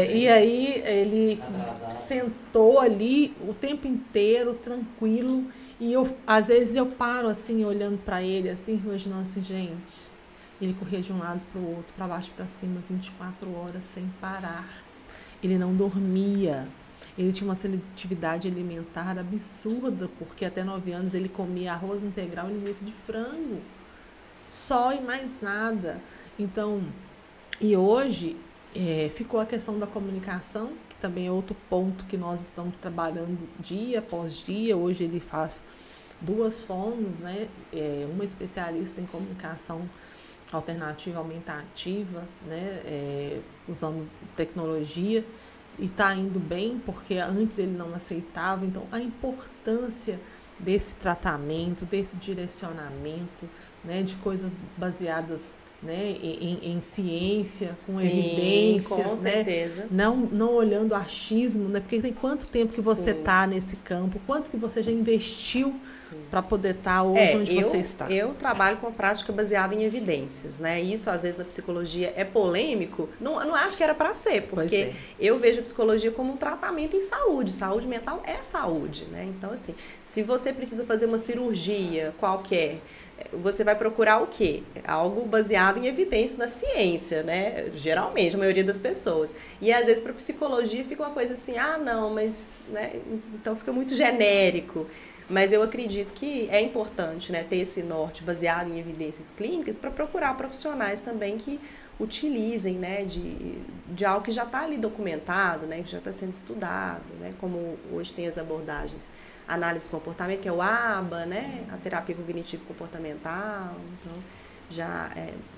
E aí ele sentou ali o tempo inteiro, tranquilo. E às vezes eu paro assim, olhando para ele, assim, imaginando assim, gente, ele corria de um lado para o outro, para baixo e para cima, 24 horas sem parar. Ele não dormia. Ele tinha uma seletividade alimentar absurda, porque até 9 anos ele comia arroz integral e linguiça de frango. Só e mais nada. Então, e hoje Ficou a questão da comunicação, que também é outro ponto que nós estamos trabalhando dia após dia. Hoje ele faz 2 fonos, né? Uma especialista em comunicação alternativa aumentativa, né? Usando tecnologia, e está indo bem, porque antes ele não aceitava. Então, a importância desse tratamento, desse direcionamento, né? De coisas baseadas, né, em ciência, com evidências, com certeza. Né? Não olhando achismo, né? Porque tem quanto tempo que você está nesse campo, quanto que você já investiu para poder estar hoje onde você está. Eu trabalho com prática baseada em evidências, né? Isso às vezes na psicologia é polêmico, não acho que era para ser, porque eu vejo a psicologia como um tratamento em saúde mental é saúde, né? Então assim, se você precisa fazer uma cirurgia qualquer, você vai procurar o quê? Algo baseado em evidência na ciência, né? Geralmente, a maioria das pessoas. E às vezes para psicologia fica uma coisa assim, não, mas, né? Então fica muito genérico. Mas eu acredito que é importante, né, ter esse norte baseado em evidências clínicas para procurar profissionais também que utilizem, né, de algo que já está ali documentado, né, que já está sendo estudado, né, como hoje tem as abordagens análise do comportamento, que é o ABA, né, a terapia cognitivo-comportamental. Então, já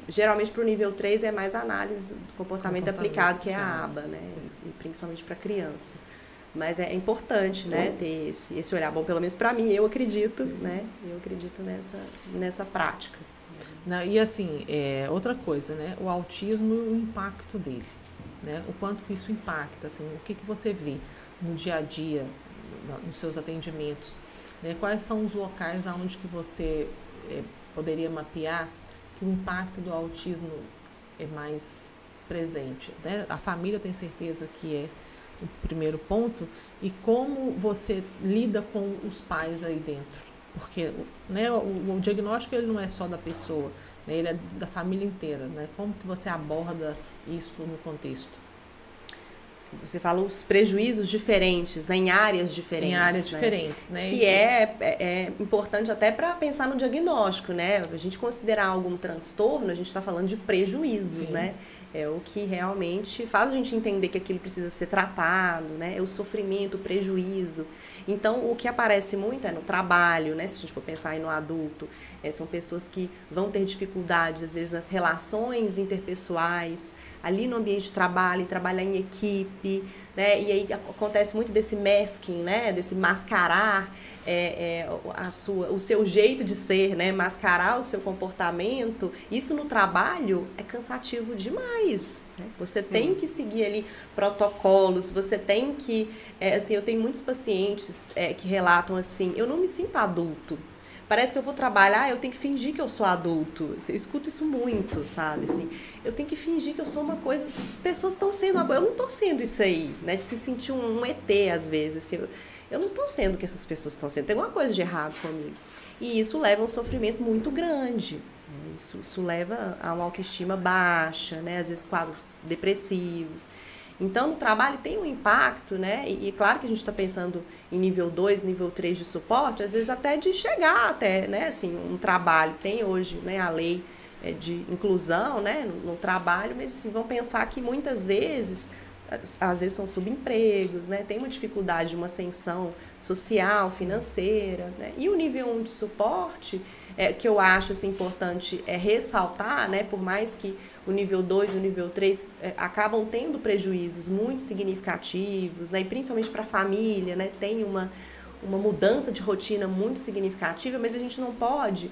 geralmente para o nível 3 é mais análise do comportamento aplicado, que é a ABA, né, e principalmente para criança. Mas é importante, né, ter esse olhar. Bom, pelo menos para mim, eu acredito, né? Eu acredito nessa prática. Não, e assim, outra coisa, né? O autismo e o impacto dele, né? O quanto que isso impacta, assim, o que você vê no dia a dia, nos seus atendimentos, né? Quais são os locais onde que você poderia mapear que o impacto do autismo é mais presente, né? A família tem certeza que é o primeiro ponto, e como você lida com os pais aí dentro, porque, né, o diagnóstico ele não é só da pessoa, né, ele é da família inteira, né? Como que você aborda isso no contexto? Você fala os prejuízos diferentes, né, em áreas diferentes. Em áreas né? diferentes, né? Que é importante até para pensar no diagnóstico, né? A gente considerar algum transtorno, a gente está falando de prejuízo, Sim. né? É o que realmente faz a gente entender que aquilo precisa ser tratado, né? É o sofrimento, o prejuízo. Então, o que aparece muito é no trabalho, né? Se a gente for pensar aí no adulto, são pessoas que vão ter dificuldades, às vezes, nas relações interpessoais, ali no ambiente de trabalho, em trabalhar em equipe, né? E aí acontece muito desse masking, né? Desse mascarar o seu jeito de ser, né? Mascarar o seu comportamento. Isso no trabalho é cansativo demais, né? Você Sim. tem que seguir ali protocolos, você tem que... assim, eu tenho muitos pacientes que relatam assim, eu não me sinto adulto. Parece que eu vou trabalhar, eu tenho que fingir que eu sou adulto. Eu escuto isso muito, sabe? Assim, eu tenho que fingir que eu sou uma coisa... As pessoas estão sendo... Eu não estou sendo isso aí, né? De se sentir um ET, às vezes. Assim, eu não estou sendo o que essas pessoas estão sendo. Tem alguma coisa de errado comigo. E isso leva a um sofrimento muito grande. Né? Isso leva a uma autoestima baixa, né? Às vezes quadros depressivos. Então, no trabalho tem um impacto, né? E claro que a gente está pensando em nível 2, nível 3 de suporte, às vezes até de chegar até, né? Assim, um trabalho, tem hoje, né, a lei de inclusão, né, no trabalho, mas assim, vão pensar que muitas vezes, às vezes são subempregos, né? Tem uma dificuldade de uma ascensão social, financeira, né? E o nível 1 de suporte, que eu acho assim, importante ressaltar, né? Por mais que o nível 2 e o nível 3 acabam tendo prejuízos muito significativos, né? E principalmente para a família, né? Tem uma mudança de rotina muito significativa, mas a gente não pode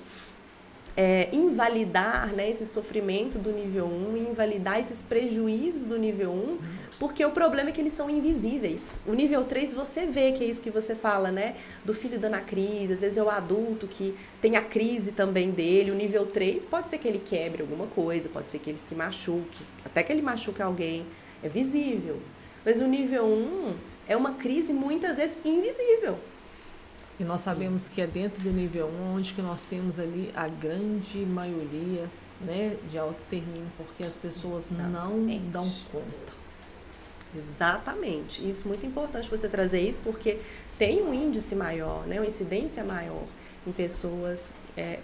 invalidar, né, esse sofrimento do nível 1 e invalidar esses prejuízos do nível 1, porque o problema é que eles são invisíveis. O nível 3 você vê, que é isso que você fala, né, do filho dando a crise, às vezes é o adulto que tem a crise também dele. O nível 3 pode ser que ele quebre alguma coisa, pode ser que ele se machuque, até que ele machuque alguém, é visível. Mas o nível 1 é uma crise muitas vezes invisível. E nós sabemos que é dentro do nível 1 onde que nós temos ali a grande maioria, né, de autoextermínio, porque as pessoas Exatamente. Não dão conta. Exatamente. Isso é muito importante você trazer isso, porque tem um índice maior, né, uma incidência maior em pessoas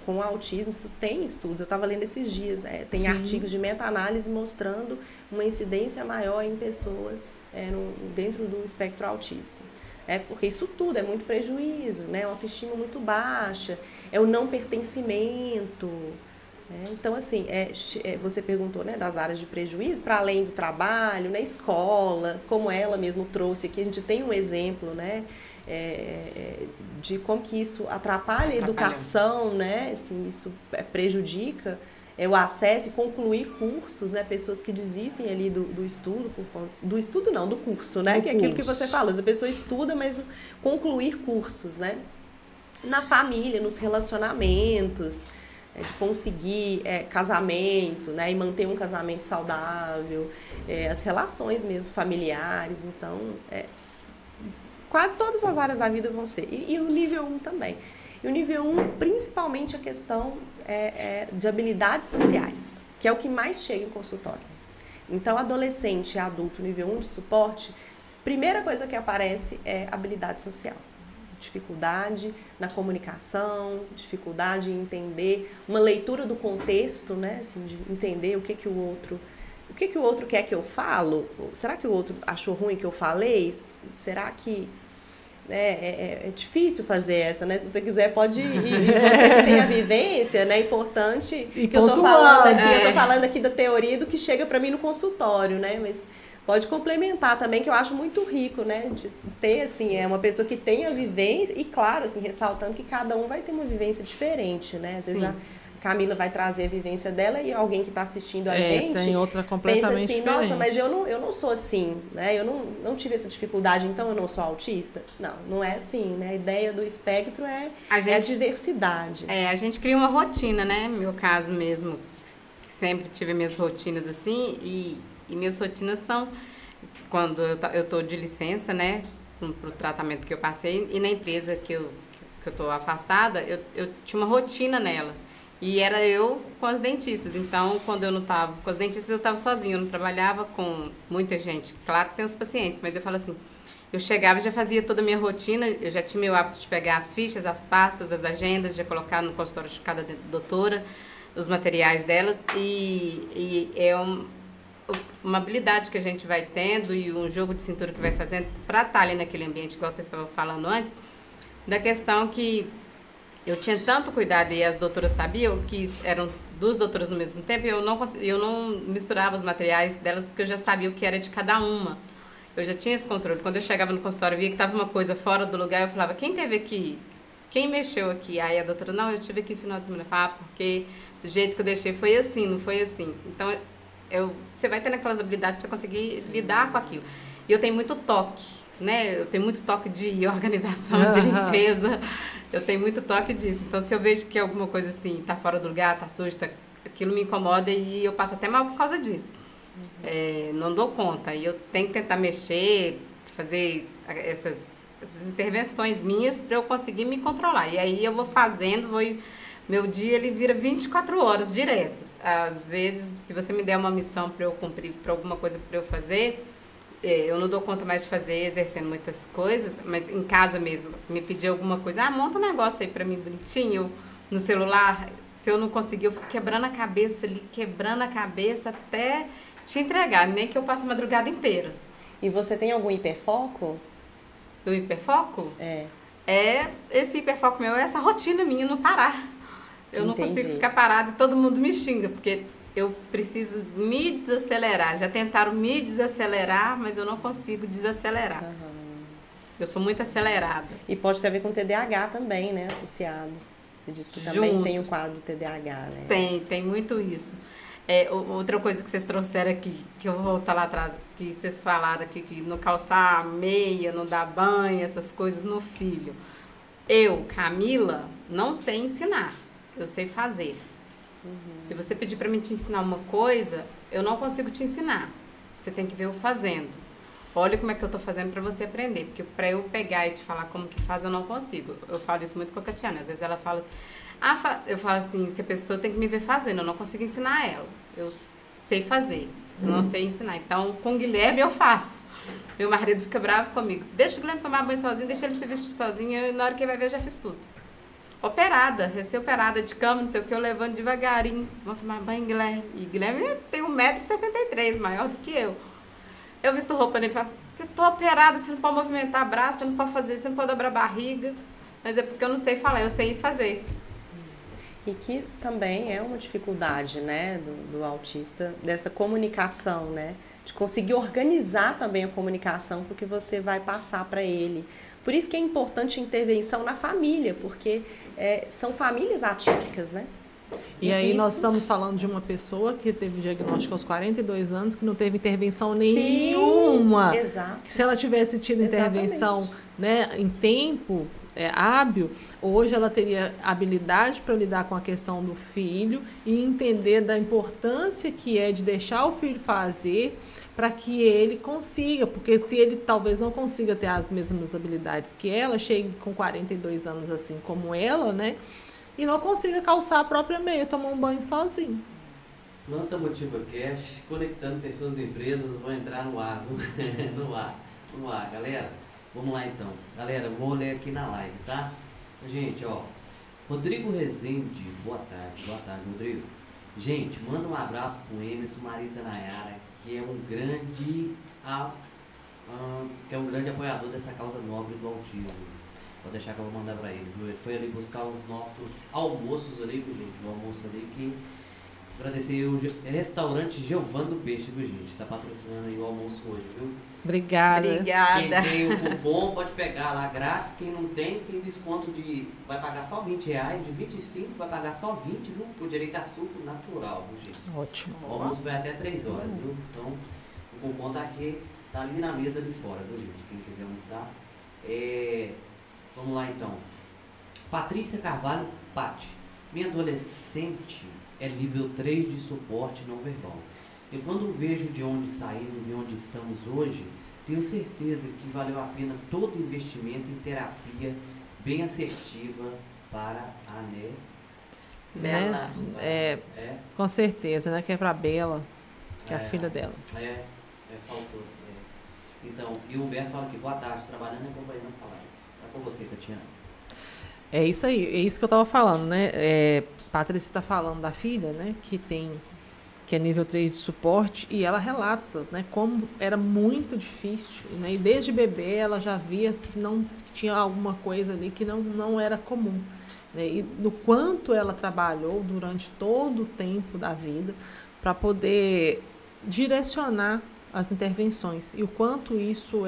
com autismo, isso tem estudos, eu estava lendo esses dias, tem artigos de meta-análise mostrando uma incidência maior em pessoas dentro do espectro autista. Porque isso tudo é muito prejuízo, né? Uma autoestima muito baixa, é o não pertencimento. Então, assim, você perguntou, né, das áreas de prejuízo, para além do trabalho, na escola, como ela mesmo trouxe aqui, a gente tem um exemplo, né, de como que isso atrapalha a educação, né, assim, isso prejudica o acesso e concluir cursos, né, pessoas que desistem ali do estudo, do curso, né, que é aquilo que você falou, a pessoa estuda, mas concluir cursos, né, na família, nos relacionamentos, de conseguir casamento, né, e manter um casamento saudável, as relações mesmo familiares, então, quase todas as áreas da vida vão ser, e o nível 1 também. E o nível 1, principalmente a questão de habilidades sociais, que é o que mais chega em consultório. Então, adolescente e adulto nível 1 de suporte, primeira coisa que aparece é habilidade social. Dificuldade na comunicação, dificuldade em entender, uma leitura do contexto, né, assim, de entender o que o outro quer que eu falo? Será que o outro achou ruim que eu falei? Será que é difícil fazer essa, né? Se você quiser pode ir. Você que tem a vivência, né? É importante que eu tô falando aqui, eu tô falando aqui da teoria do que chega para mim no consultório, né? Mas pode complementar também, que eu acho muito rico, né? De ter, assim, uma pessoa que tem a vivência, e claro, assim, ressaltando que cada um vai ter uma vivência diferente, né? Às vezes a Camila vai trazer a vivência dela e alguém que está assistindo a gente tem outra completamente pensa assim, diferente. nossa, mas eu não sou assim, né? Eu não tive essa dificuldade, então eu não sou autista. Não é assim, né? A ideia do espectro é a diversidade. A gente cria uma rotina, né? No meu caso mesmo, que sempre tive minhas rotinas assim, e minhas rotinas são quando eu tô de licença, né, pro tratamento que eu passei, e na empresa que eu tô afastada, eu tinha uma rotina nela. E era eu com as dentistas. Então, quando eu não estava com as dentistas, eu estava sozinha, eu não trabalhava com muita gente. Claro que tem os pacientes, mas eu falo assim, eu chegava e já fazia toda a minha rotina, eu já tinha meu hábito de pegar as fichas, as pastas, as agendas, de colocar no consultório de cada doutora, os materiais delas, e é uma habilidade que a gente vai tendo e um jogo de cintura que vai fazendo para estar ali naquele ambiente, igual vocês estavam falando antes, da questão que eu tinha tanto cuidado, e as doutoras sabiam que eram duas doutoras no mesmo tempo, e eu não misturava os materiais delas, porque eu já sabia o que era de cada uma. Eu já tinha esse controle. Quando eu chegava no consultório e via que estava uma coisa fora do lugar, eu falava, quem teve aqui? Quem mexeu aqui? Aí a doutora, não, eu tive aqui no final de semana. Eu falava, porque do jeito que eu deixei foi assim, não foi assim. Então, você vai tendo aquelas habilidades para conseguir lidar com aquilo. E eu tenho muito toque, né? Eu tenho muito toque de organização, de limpeza. Eu tenho muito toque disso. Então, se eu vejo que alguma coisa assim tá fora do lugar, tá sujo, aquilo me incomoda e eu passo até mal por causa disso. Não dou conta. E eu tenho que tentar mexer, fazer essas intervenções minhas para eu conseguir me controlar. E aí eu vou fazendo, meu dia ele vira 24 horas diretas. Às vezes, se você me der uma missão para eu cumprir, para alguma coisa para eu fazer, eu não dou conta mais de fazer, exercendo muitas coisas, mas em casa mesmo, me pedir alguma coisa, monta um negócio aí para mim bonitinho, no celular. Se eu não conseguir, eu fico quebrando a cabeça ali, até te entregar, nem que eu passe a madrugada inteira. E você tem algum hiperfoco? O hiperfoco? Esse hiperfoco meu, é essa rotina minha, não parar. Eu não consigo ficar parada e todo mundo me xinga, porque eu preciso me desacelerar. Já tentaram me desacelerar, mas eu não consigo desacelerar. Eu sou muito acelerada. E pode ter a ver com TDAH também, né, associado. Você disse que também tem o quadro TDAH, né? Tem muito isso. Outra coisa que vocês trouxeram aqui, que eu vou voltar lá atrás, que vocês falaram aqui, que não calçar meia, não dar banho, essas coisas no filho. Eu, Camila, não sei ensinar, eu sei fazer. Se você pedir para mim te ensinar uma coisa, eu não consigo te ensinar. Você tem que ver eu fazendo. Olha como é que eu tô fazendo para você aprender, porque para eu pegar e te falar como que faz, eu não consigo. Eu falo isso muito com a Catiana, às vezes ela fala assim, eu falo assim, se a pessoa tem que me ver fazendo, eu não consigo ensinar ela. Eu sei fazer, eu não sei ensinar. Então, com o Guilherme eu faço. Meu marido fica bravo comigo. Deixa o Guilherme tomar banho sozinho, deixa ele se vestir sozinho, e na hora que ele vai ver, eu já fiz tudo. operada, recém-operada de cama, não sei o que, eu levando devagarinho, vou tomar banho, Guilherme. E Guilherme tem 1,63 m, maior do que eu. Eu visto roupa nele e falo, você tá operada, você não pode movimentar braço, você não pode fazer, você não pode dobrar a barriga. Mas é porque eu não sei falar, eu sei fazer. E que também é uma dificuldade, né, do autista, dessa comunicação, né? De conseguir organizar também a comunicação para o que você vai passar para ele. Por isso que é importante a intervenção na família, porque são famílias atípicas, né? E aí nós estamos falando de uma pessoa que teve diagnóstico aos 42 anos, que não teve intervenção nenhuma. Exato. Que se ela tivesse tido intervenção, né, em tempo hábil, hoje ela teria habilidade para lidar com a questão do filho e entender da importância que é de deixar o filho fazer para que ele consiga, porque se ele talvez não consiga ter as mesmas habilidades que ela, chegue com 42 anos assim como ela, né, e não consiga calçar a própria meia, tomar um banho sozinho. Planta Motiva Cash, conectando pessoas e empresas, vão entrar no ar, no ar, galera. Vamos lá então. Galera, vou ler aqui na live, tá? Gente, ó. Rodrigo Rezende, boa tarde, Rodrigo. Gente, manda um abraço pro Emerson, marido da Nayara, que é um grande apoiador dessa causa nobre do autismo. Vou deixar que eu vou mandar pra ele, viu? Ele foi ali buscar os nossos almoços ali, viu, gente? O almoço ali que... Agradecer o restaurante Giovanni do Peixe, viu, gente? Tá patrocinando aí o almoço hoje, viu? Obrigada. Obrigada. Quem tem o cupom pode pegar lá grátis. Quem não tem desconto de... Vai pagar só R$20. De 25 vai pagar só 20, viu? Com direito a suco natural, viu, gente? Ótimo. O almoço vai até 3 horas, viu? Então, o cupom tá aqui, tá ali na mesa ali fora, viu, gente? Quem quiser almoçar. Vamos lá, então. Patrícia Carvalho Patti. Minha adolescente é nível 3 de suporte não verbal. E quando vejo de onde saímos e onde estamos hoje, tenho certeza que valeu a pena todo investimento em terapia bem assertiva para a Bela. Com certeza, né? Que é pra Bela, que é a filha dela. Faltou. Então, e o Humberto fala aqui, boa tarde, trabalhando e acompanhando essa live. Tá com você, Tatiana. É isso aí, é isso que eu tava falando, né? Patrícia está falando da filha, né? Que é nível 3 de suporte, e ela relata, né, como era muito difícil, né, e desde bebê ela já via que não tinha alguma coisa ali que não era comum, né, e do quanto ela trabalhou durante todo o tempo da vida para poder direcionar as intervenções, e o quanto isso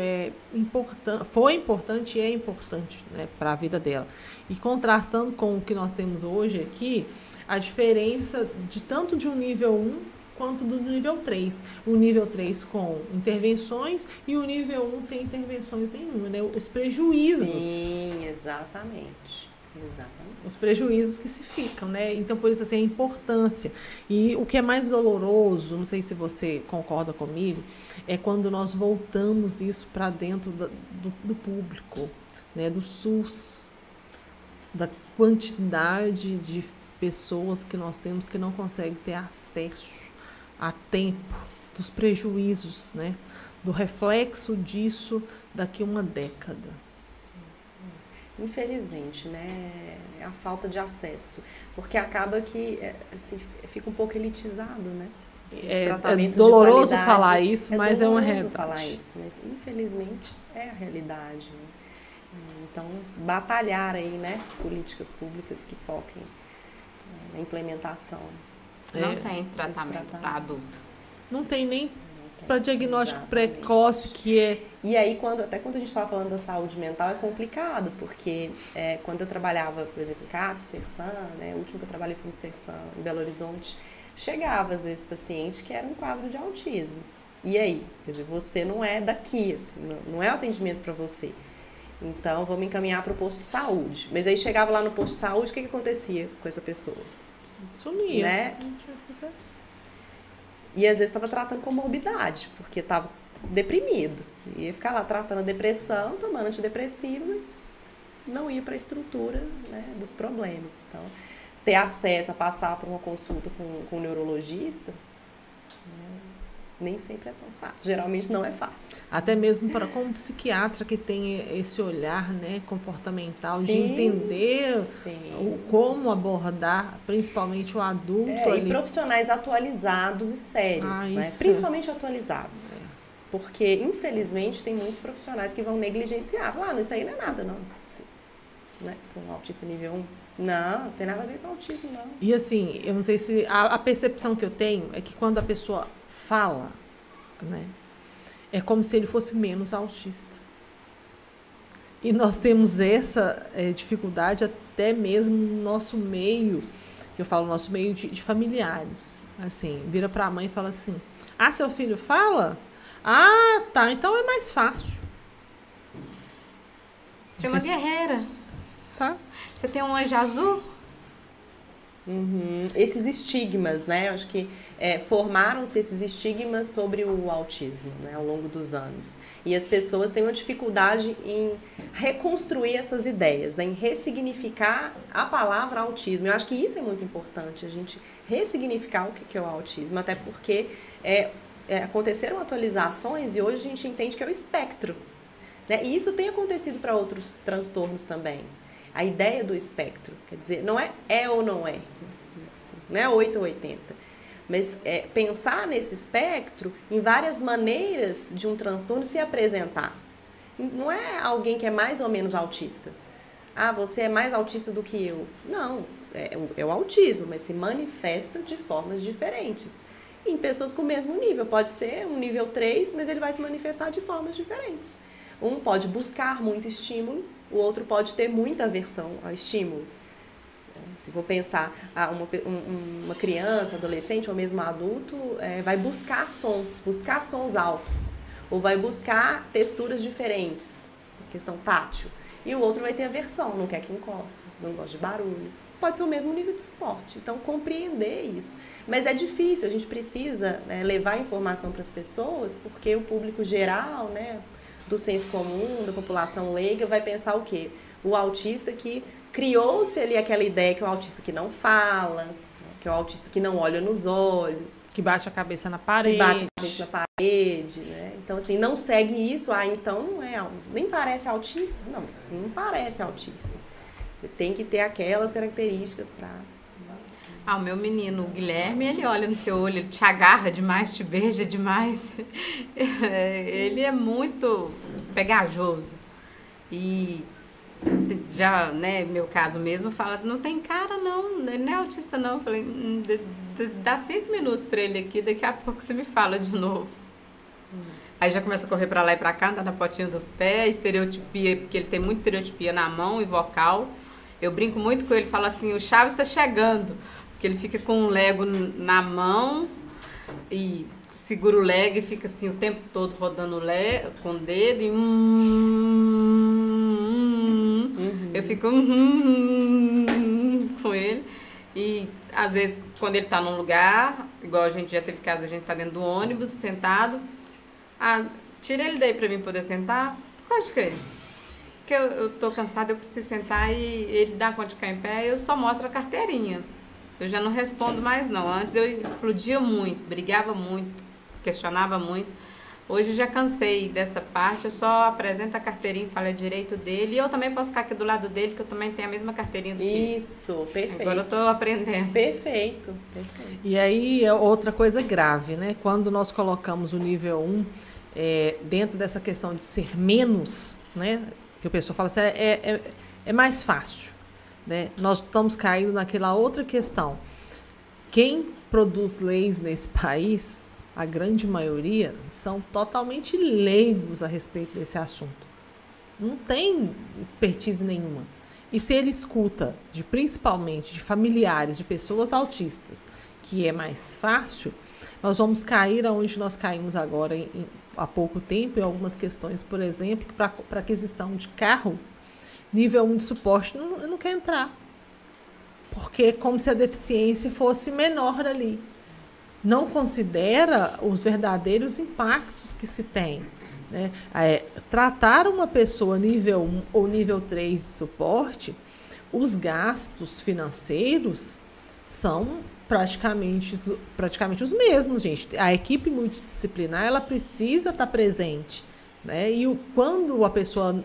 foi importante e é importante, né, para a vida dela. E contrastando com o que nós temos hoje aqui, a diferença de tanto de um nível 1 quanto do nível 3. O nível 3 com intervenções e o nível 1 sem intervenções nenhuma, né? Os prejuízos. Sim, exatamente. Os prejuízos que se ficam, né? Então, por isso, assim, a importância. E o que é mais doloroso, não sei se você concorda comigo, é quando nós voltamos isso para dentro do público, né? Do SUS, da quantidade de pessoas que nós temos que não conseguem ter acesso a tempo, dos prejuízos, né? Do reflexo disso daqui a uma década. Infelizmente, né? É a falta de acesso, porque acaba que assim, fica um pouco elitizado, né? É doloroso falar isso, mas é uma realidade. Falar isso, mas infelizmente é a realidade, né? Então, batalhar aí, né? Políticas públicas que foquem na implementação. Não tem tratamento para adulto. Não tem nem para diagnóstico precoce, que é... E aí, até quando a gente estava falando da saúde mental, é complicado, porque quando eu trabalhava, por exemplo, em CAPS, Sersan, né, o último que eu trabalhei foi no Sersan, em Belo Horizonte, chegava, às vezes, paciente que era um quadro de autismo. E aí? Quer dizer, você não é daqui, assim, não é atendimento para você. Então, vou me encaminhar para o posto de saúde. Mas aí, chegava lá no posto de saúde, o que acontecia com essa pessoa? Sumia. Né? E às vezes estava tratando com morbidade, porque estava deprimido. Ia ficar lá tratando a depressão, tomando antidepressivo, mas não ia para a estrutura, né, dos problemas. Então, ter acesso a passar por uma consulta com um neurologista, né, Nem sempre é tão fácil, geralmente não é fácil. Até mesmo para como psiquiatra que tem esse olhar, né, comportamental, Sim, de entender sim. como abordar, principalmente o adulto. E profissionais atualizados e sérios, né? Principalmente atualizados. Porque, infelizmente, tem muitos profissionais que vão negligenciar. Não, isso aí não é nada, não. Né? Para um autista nível 1. Não tem nada a ver com autismo, não. E assim, eu não sei se... A percepção que eu tenho é que quando a pessoa fala, né, é como se ele fosse menos autista. E nós temos essa dificuldade até mesmo no nosso meio, que eu falo nosso meio de familiares. Assim, vira para a mãe e fala assim, seu filho fala? Tá, então é mais fácil. Você é uma guerreira. Tá. Você tem um anjo azul? Esses estigmas, né? Eu acho que formaram-se esses estigmas sobre o autismo, né, ao longo dos anos. E as pessoas têm uma dificuldade em reconstruir essas ideias, né, em ressignificar a palavra autismo. Eu acho que isso é muito importante, a gente ressignificar o que é o autismo, até porque aconteceram atualizações e hoje a gente entende que é o espectro. Né? E isso tem acontecido para outros transtornos também. A ideia do espectro, quer dizer, não é ou não é, não é 8 ou 80, mas pensar nesse espectro em várias maneiras de um transtorno se apresentar. Não é alguém que é mais ou menos autista. Você é mais autista do que eu. Não, é o autismo, mas se manifesta de formas diferentes. Em pessoas com o mesmo nível, pode ser um nível 3, mas ele vai se manifestar de formas diferentes. Um pode buscar muito estímulo, o outro pode ter muita aversão ao estímulo. Se for pensar, uma criança, um adolescente ou mesmo adulto vai buscar sons altos, ou vai buscar texturas diferentes, questão tátil. E o outro vai ter aversão, não quer que encoste, não gosta de barulho. Pode ser o mesmo nível de suporte, então compreender isso. Mas é difícil, a gente precisa levar informação para as pessoas, porque o público geral, né, do senso comum, da população leiga, vai pensar o quê? O autista que criou-se ali aquela ideia que é o autista que não fala, que é o autista que não olha nos olhos. Que bate a cabeça na parede. Que bate a cabeça na parede, né? Então, assim, não segue isso, então não nem parece autista. Não parece autista. Você tem que ter aquelas características para... O meu menino, o Guilherme, ele olha no seu olho, ele te agarra demais, te beija demais. Ele é muito pegajoso. E já, né, meu caso mesmo, fala, não tem cara não, ele não é autista não. Eu falei, dá 5 minutos para ele aqui, daqui a pouco você me fala de novo. Aí já começa a correr para lá e para cá, andar na potinha do pé, estereotipia, porque ele tem muita estereotipia na mão e vocal. Eu brinco muito com ele, falo assim, o Chaves está chegando. Porque ele fica com o Lego na mão e segura o Lego e fica assim o tempo todo rodando o Lego com o dedo e eu fico com ele. E às vezes quando ele tá num lugar, igual a gente já teve caso, a gente tá dentro do ônibus, sentado, tira ele daí pra mim poder sentar. Por causa de quê? Porque eu tô cansada, eu preciso sentar e ele dá conta de ficar em pé, eu só mostro a carteirinha. Eu já não respondo mais, não. Antes eu explodia muito, brigava muito, questionava muito. Hoje eu já cansei dessa parte, eu só apresento a carteirinha e falo direito dele. E eu também posso ficar aqui do lado dele, que eu também tenho a mesma carteirinha do que ele. Isso, perfeito. Agora eu estou aprendendo. Perfeito. E aí, outra coisa grave, né? Quando nós colocamos o nível 1 dentro dessa questão de ser menos, né? Que a pessoa fala assim, é mais fácil. Né? Nós estamos caindo naquela outra questão. Quem produz leis nesse país, a grande maioria, são totalmente leigos a respeito desse assunto. Não tem expertise nenhuma. E se ele escuta, principalmente de familiares, de pessoas autistas, que é mais fácil, nós vamos cair aonde nós caímos agora há pouco tempo, em algumas questões, por exemplo, para aquisição de carro, nível 1 de suporte não quer entrar. Porque é como se a deficiência fosse menor ali. Não considera os verdadeiros impactos que se tem. Né? Tratar uma pessoa nível 1 ou nível 3 de suporte, os gastos financeiros são praticamente os mesmos, gente. A equipe multidisciplinar, ela precisa estar presente, né? E quando a pessoa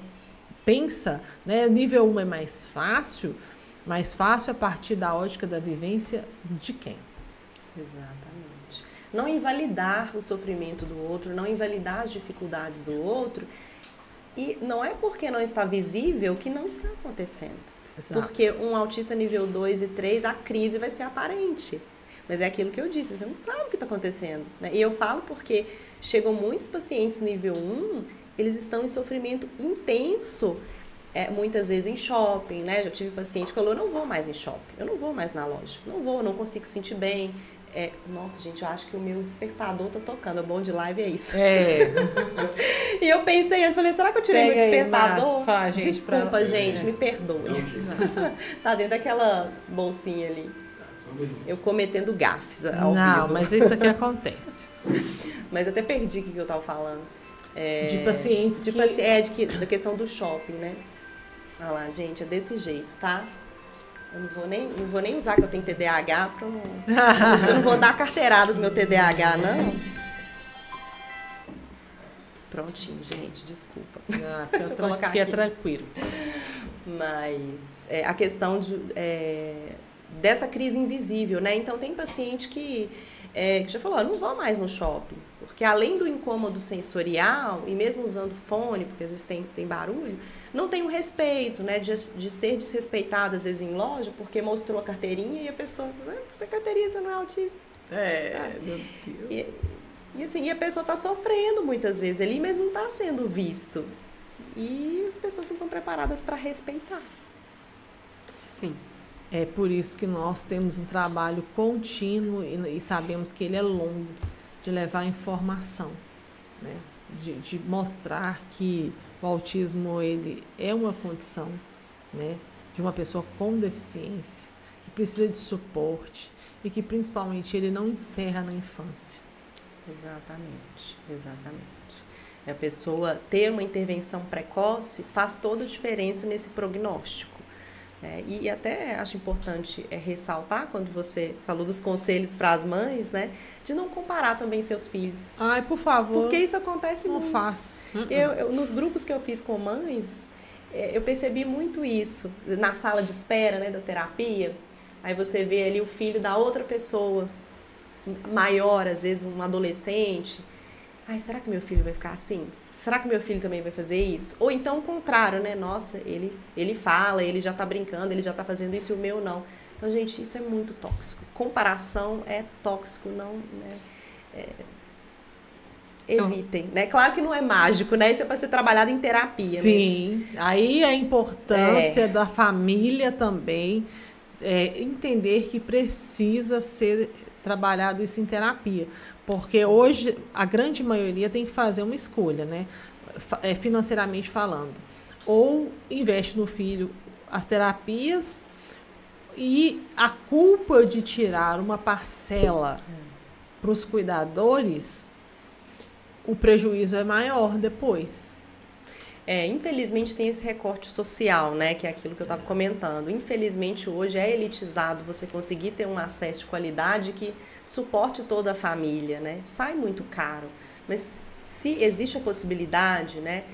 pensa, né, nível 1 é mais fácil a partir da ótica da vivência de quem? Exatamente. Não invalidar o sofrimento do outro, não invalidar as dificuldades do outro. E não é porque não está visível que não está acontecendo. Exato. Porque um autista nível 2 e 3, a crise vai ser aparente. Mas é aquilo que eu disse, você não sabe o que está acontecendo, né? E eu falo porque chegam muitos pacientes nível 1, eles estão em sofrimento intenso, muitas vezes em shopping, né? Já tive paciente que falou, eu não vou mais em shopping, eu não vou mais na loja, não consigo sentir bem. Nossa, gente, eu acho que o meu despertador tá tocando, o bom de live é isso. E eu pensei antes, falei, será que eu tirei meu despertador? Desculpa, gente, me perdoe. Tá dentro daquela bolsinha ali. Eu cometendo gafes ao vivo. Não, mas isso aqui acontece. Mas até perdi o que eu tava falando. De pacientes da questão do shopping, né? Olha lá, gente, é desse jeito, tá? Eu não vou nem usar que eu tenho TDAH eu não vou dar a carteirada do meu TDAH, não. Prontinho, gente, desculpa. Deixa eu colocar aqui. É tranquilo. Mas a questão dessa crise invisível, né? Então, tem paciente que já falou, eu não vou mais no shopping, porque além do incômodo sensorial, e mesmo usando fone, porque às vezes tem barulho, não tem o respeito, né, de ser desrespeitado às vezes em loja, porque mostrou a carteirinha e a pessoa fala, essa carteirinha você não é autista. Meu Deus. E assim, a pessoa está sofrendo muitas vezes ali, mas não está sendo visto. E as pessoas não estão preparadas para respeitar. Sim. É por isso que nós temos um trabalho contínuo e sabemos que ele é longo, de levar informação, né? De mostrar que o autismo ele é uma condição, né, de uma pessoa com deficiência, que precisa de suporte e que principalmente ele não encerra na infância. Exatamente. A pessoa ter uma intervenção precoce faz toda a diferença nesse prognóstico. E até acho importante ressaltar, quando você falou dos conselhos para as mães, né, de não comparar também seus filhos. Ai, por favor. Porque isso acontece muito. Não faz. Eu, nos grupos que eu fiz com mães, eu percebi muito isso. Na sala de espera, né, da terapia, aí você vê ali o filho da outra pessoa, maior, às vezes um adolescente. Ai, será que meu filho vai ficar assim? Será que meu filho também vai fazer isso? Ou então o contrário, né? Nossa, ele fala, ele já tá brincando, ele já tá fazendo isso e o meu não. Então, gente, isso é muito tóxico. Comparação é tóxico, não, né? Evitem, né? Claro que não é mágico, né? Isso é para ser trabalhado em terapia. Sim, mas... aí a importância da família também entender que precisa ser trabalhado isso em terapia. Porque hoje a grande maioria tem que fazer uma escolha, né? Financeiramente falando. Ou investe no filho as terapias e a culpa de tirar uma parcela para os cuidadores, o prejuízo é maior depois. Infelizmente tem esse recorte social, né, que é aquilo que eu estava comentando. Infelizmente hoje é elitizado você conseguir ter um acesso de qualidade que suporte toda a família, né? Sai muito caro, mas se existe a possibilidade, né,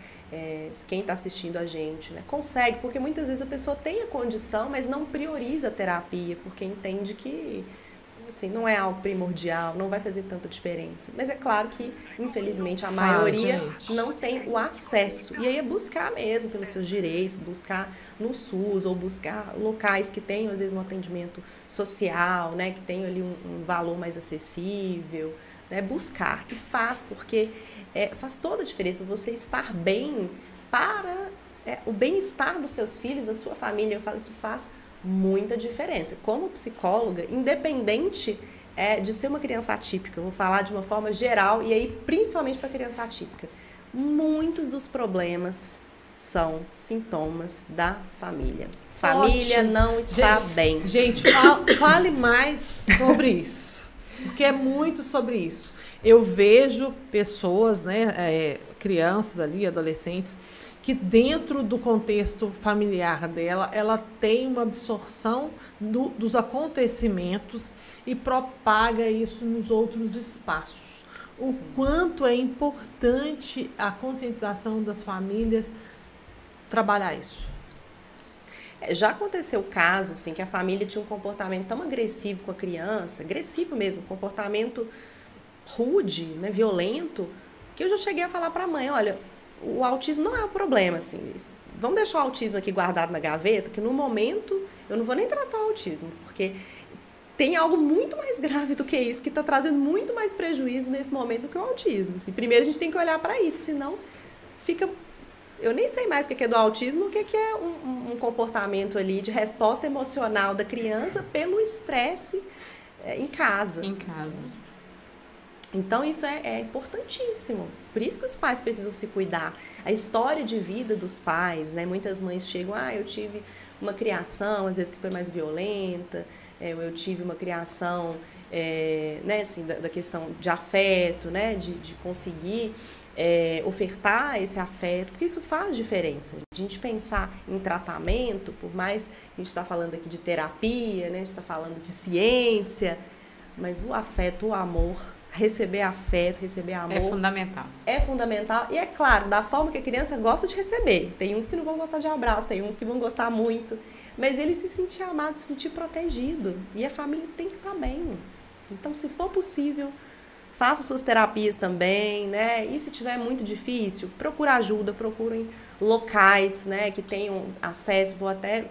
quem está assistindo a gente, né, consegue, porque muitas vezes a pessoa tem a condição, mas não prioriza a terapia, porque entende que assim, não é algo primordial, não vai fazer tanta diferença. Mas é claro que, infelizmente, a maioria não tem o acesso. E aí é buscar mesmo pelos seus direitos, buscar no SUS ou buscar locais que tenham, às vezes, um atendimento social, né, que tenham ali um valor mais acessível, né, buscar. E faz, porque faz toda a diferença você estar bem para o bem-estar dos seus filhos, da sua família. Eu falo, isso faz muita diferença. Como psicóloga, independente de ser uma criança atípica, eu vou falar de uma forma geral e aí principalmente para criança atípica, muitos dos problemas são sintomas da família. Família não está bem. Gente, fale mais sobre isso. Porque é muito sobre isso. Eu vejo pessoas, né, crianças ali, adolescentes, que dentro do contexto familiar dela, ela tem uma absorção dos acontecimentos e propaga isso nos outros espaços. O quanto é importante a conscientização das famílias trabalhar isso. Já aconteceu o caso, assim, que a família tinha um comportamento tão agressivo com a criança, agressivo mesmo, comportamento rude, né, violento, que eu já cheguei a falar para a mãe, olha, o autismo não é o problema, assim, vamos deixar o autismo aqui guardado na gaveta, que no momento eu não vou nem tratar o autismo, porque tem algo muito mais grave do que isso, que está trazendo muito mais prejuízo nesse momento do que o autismo. Assim, primeiro a gente tem que olhar para isso, senão fica... Eu nem sei mais o que é do autismo, o que é um comportamento ali de resposta emocional da criança pelo estresse em casa. Em casa. Então, isso é importantíssimo. Por isso que os pais precisam se cuidar. A história de vida dos pais, né? Muitas mães chegam, eu tive uma criação, às vezes, que foi mais violenta, eu tive uma criação, né, assim, da questão de afeto, né? De conseguir ofertar esse afeto, porque isso faz diferença. A gente pensar em tratamento, por mais que a gente está falando aqui de terapia, né? A gente está falando de ciência, mas o afeto, o amor... Receber afeto, receber amor... É fundamental. É fundamental. E é claro, da forma que a criança gosta de receber. Tem uns que não vão gostar de abraço, tem uns que vão gostar muito. Mas ele se sentir amado, se sentir protegido. E a família tem que estar bem. Então, se for possível, faça suas terapias também, né? E se tiver muito difícil, procure ajuda, procurem locais, né, que tenham acesso. Vou até...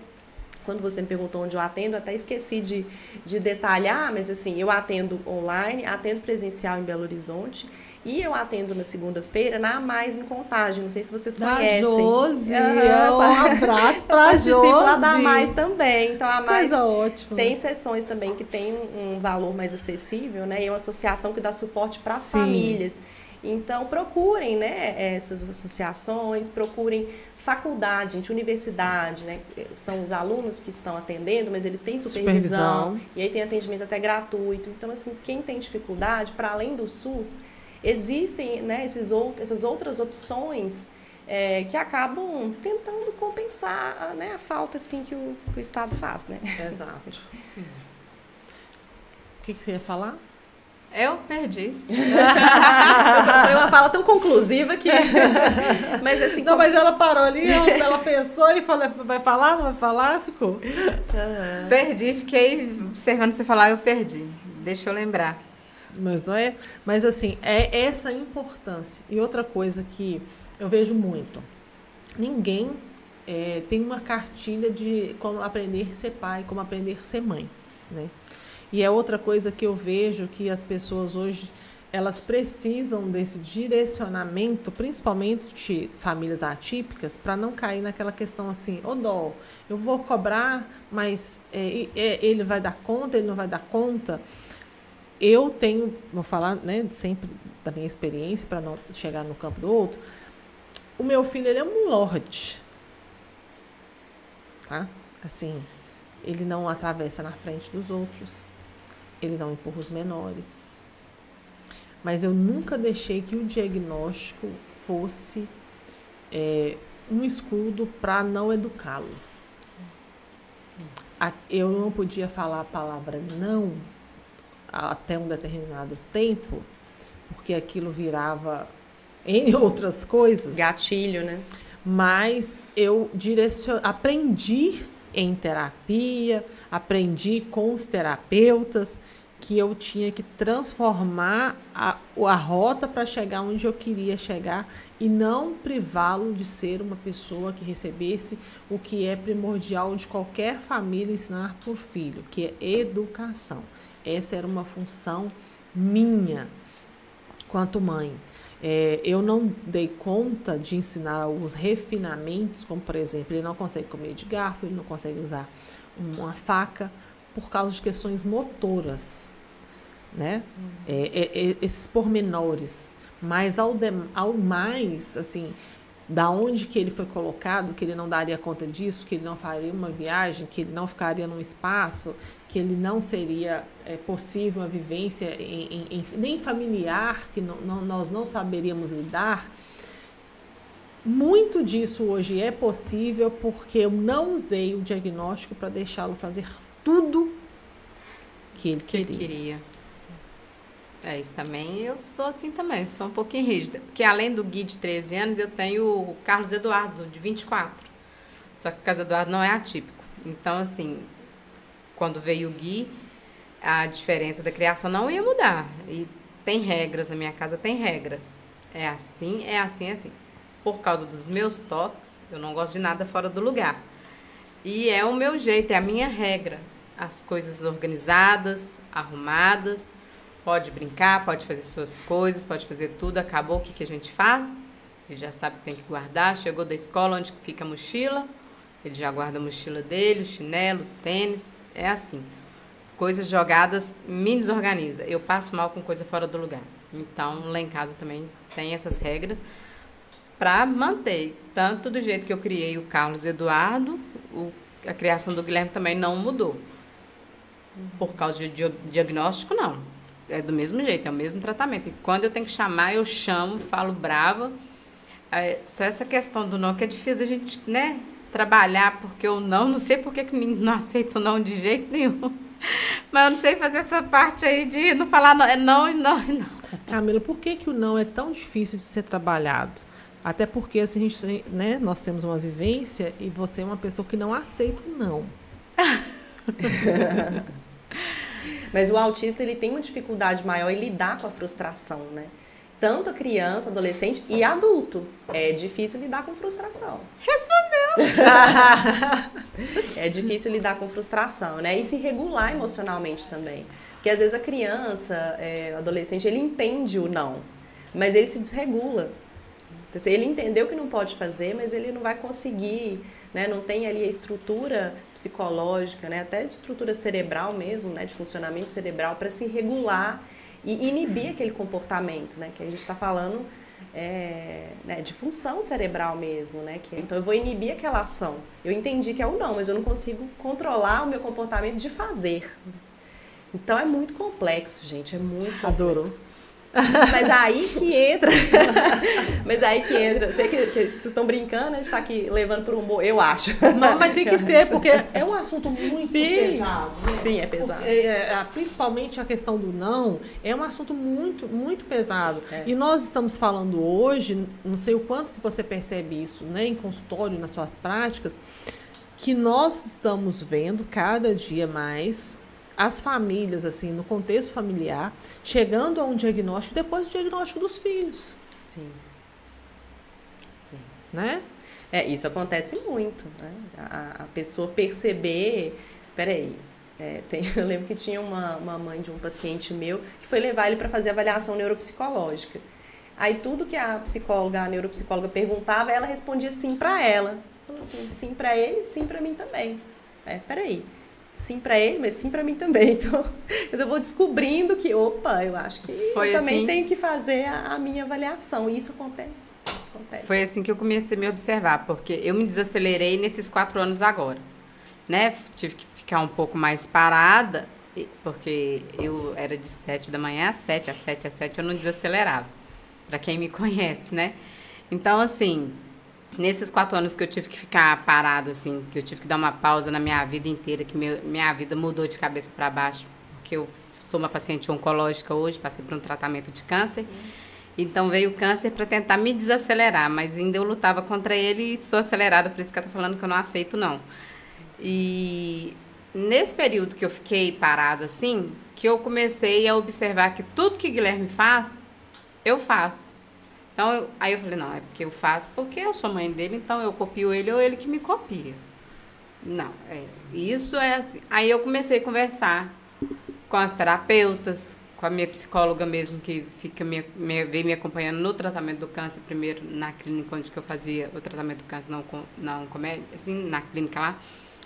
Quando você me perguntou onde eu atendo, eu até esqueci de detalhar, mas assim, eu atendo online, atendo presencial em Belo Horizonte e eu atendo na segunda-feira na Mais em Contagem. Não sei se vocês conhecem. Josi, um abraço pra Josi. Participo lá da Mais também. Então, a Mais tem ótima. sessões também que tem um valor mais acessível, né? E é uma associação que dá suporte para as Sim. famílias. Então, procurem, né, essas associações, procurem faculdade, gente, universidade, né? São os alunos que estão atendendo, mas eles têm supervisão. E aí tem atendimento até gratuito. Então, assim, quem tem dificuldade, para além do SUS, existem, né, essas outras opções que acabam tentando compensar, né, a falta assim, que o Estado faz, né? Exato. O que você ia falar? Eu perdi. Foi uma fala tão conclusiva que... Mas assim... Não, mas ela parou ali, ela pensou e falou, vai falar, não vai falar? Ficou. Perdi, fiquei observando você falar, eu perdi. Deixa eu lembrar. Mas não é? Mas assim, é essa importância. E outra coisa que eu vejo muito. Ninguém tem uma cartilha de como aprender a ser pai, como aprender a ser mãe, né? E é outra coisa que eu vejo que as pessoas hoje, elas precisam desse direcionamento, principalmente de famílias atípicas, para não cair naquela questão assim, dó, eu vou cobrar, mas ele vai dar conta, ele não vai dar conta. Eu tenho, vou falar, né, sempre da minha experiência, para não chegar no campo do outro, o meu filho, ele é um lorde, tá? Assim, ele não atravessa na frente dos outros, ele não empurra os menores. Mas eu nunca deixei que o diagnóstico fosse um escudo para não educá-lo. Eu não podia falar a palavra não até um determinado tempo, porque aquilo virava N outras coisas. Gatilho, né? Mas eu aprendi em terapia, aprendi com os terapeutas que eu tinha que transformar a rota para chegar onde eu queria chegar e não privá-lo de ser uma pessoa que recebesse o que é primordial de qualquer família ensinar por filho, que é educação. Essa era uma função minha quanto mãe. Eu não dei conta de ensinar alguns refinamentos, como, por exemplo, ele não consegue comer de garfo, ele não consegue usar uma faca, por causa de questões motoras, né? Esses pormenores. Mas, ao mais, assim, da onde que ele foi colocado, que ele não daria conta disso, que ele não faria uma viagem, que ele não ficaria num espaço, que ele não seria possível uma vivência nem familiar, que nós não saberíamos lidar. Muito disso hoje é possível porque eu não usei o diagnóstico para deixá-lo fazer tudo que ele queria. Isso também, eu sou assim também, sou um pouquinho rígida. Porque além do Gui de 13 anos, eu tenho o Carlos Eduardo, de 24. Só que o Carlos Eduardo não é atípico. Então, assim, quando veio o Gui, a diferença da criação não ia mudar. E tem regras, na minha casa tem regras. É assim, é assim, é assim. Por causa dos meus toques, eu não gosto de nada fora do lugar. E é o meu jeito, é a minha regra. As coisas organizadas, arrumadas. Pode brincar, pode fazer suas coisas, pode fazer tudo. Acabou, o que a gente faz? Ele já sabe que tem que guardar. Chegou da escola, onde fica a mochila. Ele já guarda a mochila dele, o chinelo, o tênis. É assim. Coisas jogadas, me desorganiza. Eu passo mal com coisa fora do lugar. Então, lá em casa também tem essas regras para manter. Tanto do jeito que eu criei o Carlos Eduardo, a criação do Guilherme também não mudou. Por causa de diagnóstico, não. É do mesmo jeito, é o mesmo tratamento. E quando eu tenho que chamar, eu chamo, falo brava. Só essa questão do não, que é difícil a gente, né, trabalhar, porque eu não sei por que não aceito não de jeito nenhum. Mas eu não sei fazer essa parte aí de não falar não, é não e não e não. Camila, por que o não é tão difícil de ser trabalhado? Até porque assim, a gente, né, nós temos uma vivência e você é uma pessoa que não aceita o não. Mas o autista, ele tem uma dificuldade maior em lidar com a frustração, né? Tanto a criança, adolescente e adulto. É difícil lidar com frustração. Respondeu! É difícil lidar com frustração, né? E se regular emocionalmente também. Porque às vezes a criança, o adolescente, ele entende o não, mas ele se desregula. Então, ele entendeu que não pode fazer, mas ele não vai conseguir, né? Não tem ali a estrutura psicológica, né? Até de estrutura cerebral mesmo, né? De funcionamento cerebral para se regular e inibir aquele comportamento, né? Que a gente está falando né? De função cerebral mesmo, né? Então eu vou inibir aquela ação. Eu entendi que é o não, mas eu não consigo controlar o meu comportamento de fazer. Então é muito complexo, gente, é muito complexo. Adoro. Mas aí que entra, sei que vocês estão brincando, a gente está aqui levando para o humor, eu acho. Não, mas tem que ser, porque é um assunto muito pesado. Né? Sim, é pesado. Principalmente a questão do não, é um assunto muito, muito pesado. E nós estamos falando hoje, não sei o quanto que você percebe isso, né, em consultório, nas suas práticas, que nós estamos vendo cada dia mais as famílias, assim, no contexto familiar, chegando a um diagnóstico depois do diagnóstico dos filhos. Sim. Sim. Né? Isso acontece muito, né? A pessoa perceber... Peraí, eu lembro que tinha uma mãe de um paciente meu que foi levar ele para fazer avaliação neuropsicológica. Aí tudo que a neuropsicóloga perguntava, ela respondia sim para ela. Falou assim, sim para ele, sim para mim também. Peraí. Sim para ele, mas sim para mim também. Então, eu vou descobrindo que, eu acho que eu também tenho que fazer a minha avaliação. E isso acontece. Foi assim que eu comecei a me observar, porque eu me desacelerei nesses 4 anos agora, né? Tive que ficar um pouco mais parada, porque eu era de 7 da manhã às 7, às 7 eu não desacelerava, para quem me conhece, né? Então, assim... Nesses 4 anos que eu tive que ficar parada, assim, que eu tive que dar uma pausa na minha vida inteira, que minha vida mudou de cabeça para baixo, porque eu sou uma paciente oncológica hoje, passei por um tratamento de câncer, então veio o câncer para tentar me desacelerar, mas ainda eu lutava contra ele e sou acelerada, por isso que ela está falando que eu não aceito, não. E nesse período que eu fiquei parada, assim, que eu comecei a observar que tudo que Guilherme faz, eu faço. Então, aí eu falei, não, é porque eu faço porque eu sou mãe dele, então eu copio ele ou ele que me copia. Não, isso é assim. Aí eu comecei a conversar com as terapeutas, com a minha psicóloga mesmo, que veio me acompanhando no tratamento do câncer, primeiro na clínica onde que eu fazia o tratamento do câncer, não comédia, assim, na clínica lá.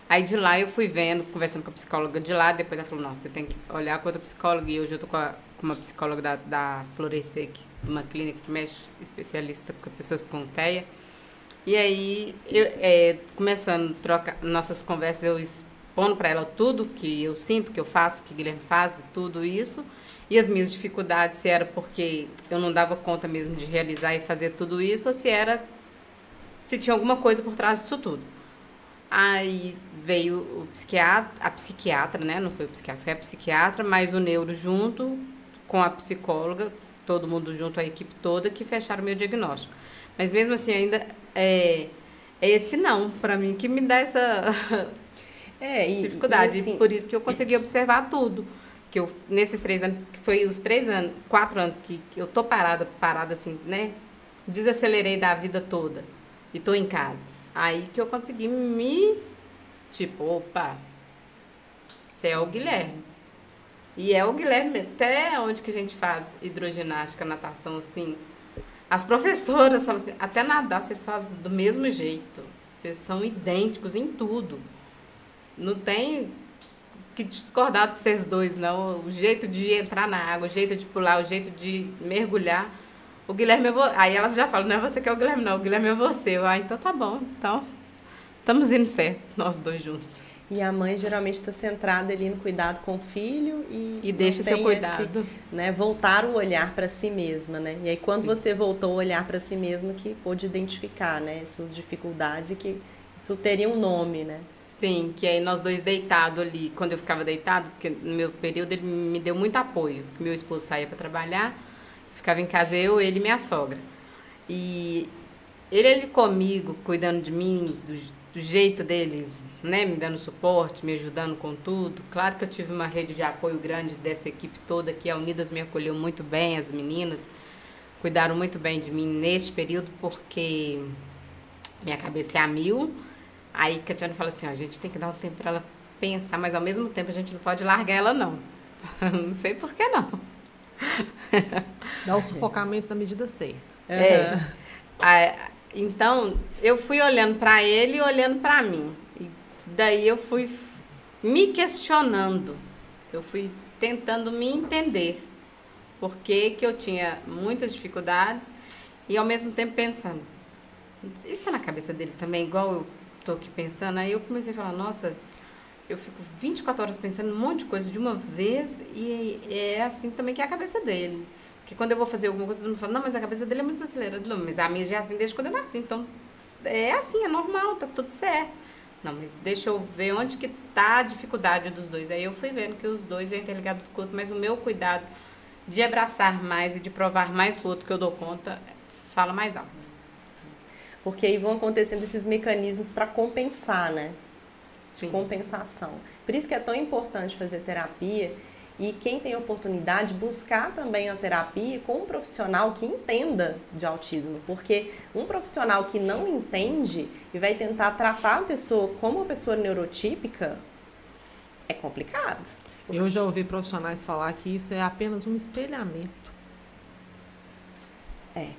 Aí de lá eu fui vendo, conversando com a psicóloga de lá, depois ela falou, não, você tem que olhar com outra psicóloga, e hoje eu estou com uma psicóloga da Floresec, uma clínica que mexe, especialista com pessoas com TEA. E aí, começando a trocar nossas conversas, eu expondo para ela tudo que eu sinto, que eu faço, que o Guilherme faz, tudo isso. E as minhas dificuldades, se era porque eu não dava conta mesmo de realizar e fazer tudo isso, ou se tinha alguma coisa por trás disso tudo. Aí veio a psiquiatra, né? Não foi o psiquiatra, foi a psiquiatra, mais o neuro junto com a psicóloga, todo mundo junto, a equipe toda, que fecharam o meu diagnóstico. Mas mesmo assim, ainda é esse não, para mim, que me dá essa dificuldade. Assim, por isso que eu consegui observar tudo. Que eu, nesses 3 anos, que foi os 4 anos que eu tô parada assim, né? Desacelerei da vida toda e tô em casa. Aí que eu consegui opa, você é o Guilherme. E é o Guilherme, até onde que a gente faz hidroginástica, natação, assim, as professoras falam assim, até nadar vocês fazem do mesmo jeito. Vocês são idênticos em tudo. Não tem que discordar de vocês dois, não. O jeito de entrar na água, o jeito de pular, o jeito de mergulhar. O Guilherme é você. Aí elas já falam, não é você que é o Guilherme, não. O Guilherme é você. Então tá bom. Então, estamos indo certo, nós dois juntos. E a mãe geralmente está centrada ali no cuidado com o filho e deixa seu cuidado. Né, voltar o olhar para si mesma, né? E aí quando você voltou o olhar para si mesma que pôde identificar, né, suas dificuldades e que isso teria um nome, né? Sim, que aí nós dois deitados ali, quando eu ficava deitado, porque no meu período ele me deu muito apoio. Meu esposo saía para trabalhar, ficava em casa ele e minha sogra. E ele comigo, cuidando de mim, do jeito dele, né, me dando suporte, me ajudando com tudo. Claro que eu tive uma rede de apoio grande dessa equipe toda, que a Unidas me acolheu muito bem, as meninas cuidaram muito bem de mim neste período, porque minha cabeça é a mil. Aí que a Tiana fala assim, a gente tem que dar um tempo para ela pensar, mas ao mesmo tempo a gente não pode largar ela, não. Não sei por que não. Dá o sufocamento na medida certa. Então, eu fui olhando para ele e olhando para mim. E daí eu fui me questionando. Eu fui tentando me entender. Por que eu tinha muitas dificuldades e ao mesmo tempo pensando, isso está na cabeça dele também, igual eu estou aqui pensando? Aí eu comecei a falar, nossa, eu fico 24 horas pensando um monte de coisa de uma vez e é assim também que é a cabeça dele. Porque quando eu vou fazer alguma coisa, todo mundo fala, não, mas a cabeça dele é muito acelerada. Não, mas a minha já é assim desde quando eu nasci, então é assim, é normal, tá tudo certo. Não, mas deixa eu ver onde que tá a dificuldade dos dois. Aí eu fui vendo que os dois é interligado com o outro, mas o meu cuidado de abraçar mais e de provar mais pro outro que eu dou conta, fala mais alto. Porque aí vão acontecendo esses mecanismos para compensar, né? De Sim. compensação. Por isso que é tão importante fazer terapia e quem tem oportunidade buscar também a terapia com um profissional que entenda de autismo. Porque um profissional que não entende e vai tentar tratar a pessoa como uma pessoa neurotípica é complicado. Eu já ouvi profissionais falar que isso é apenas um espelhamento.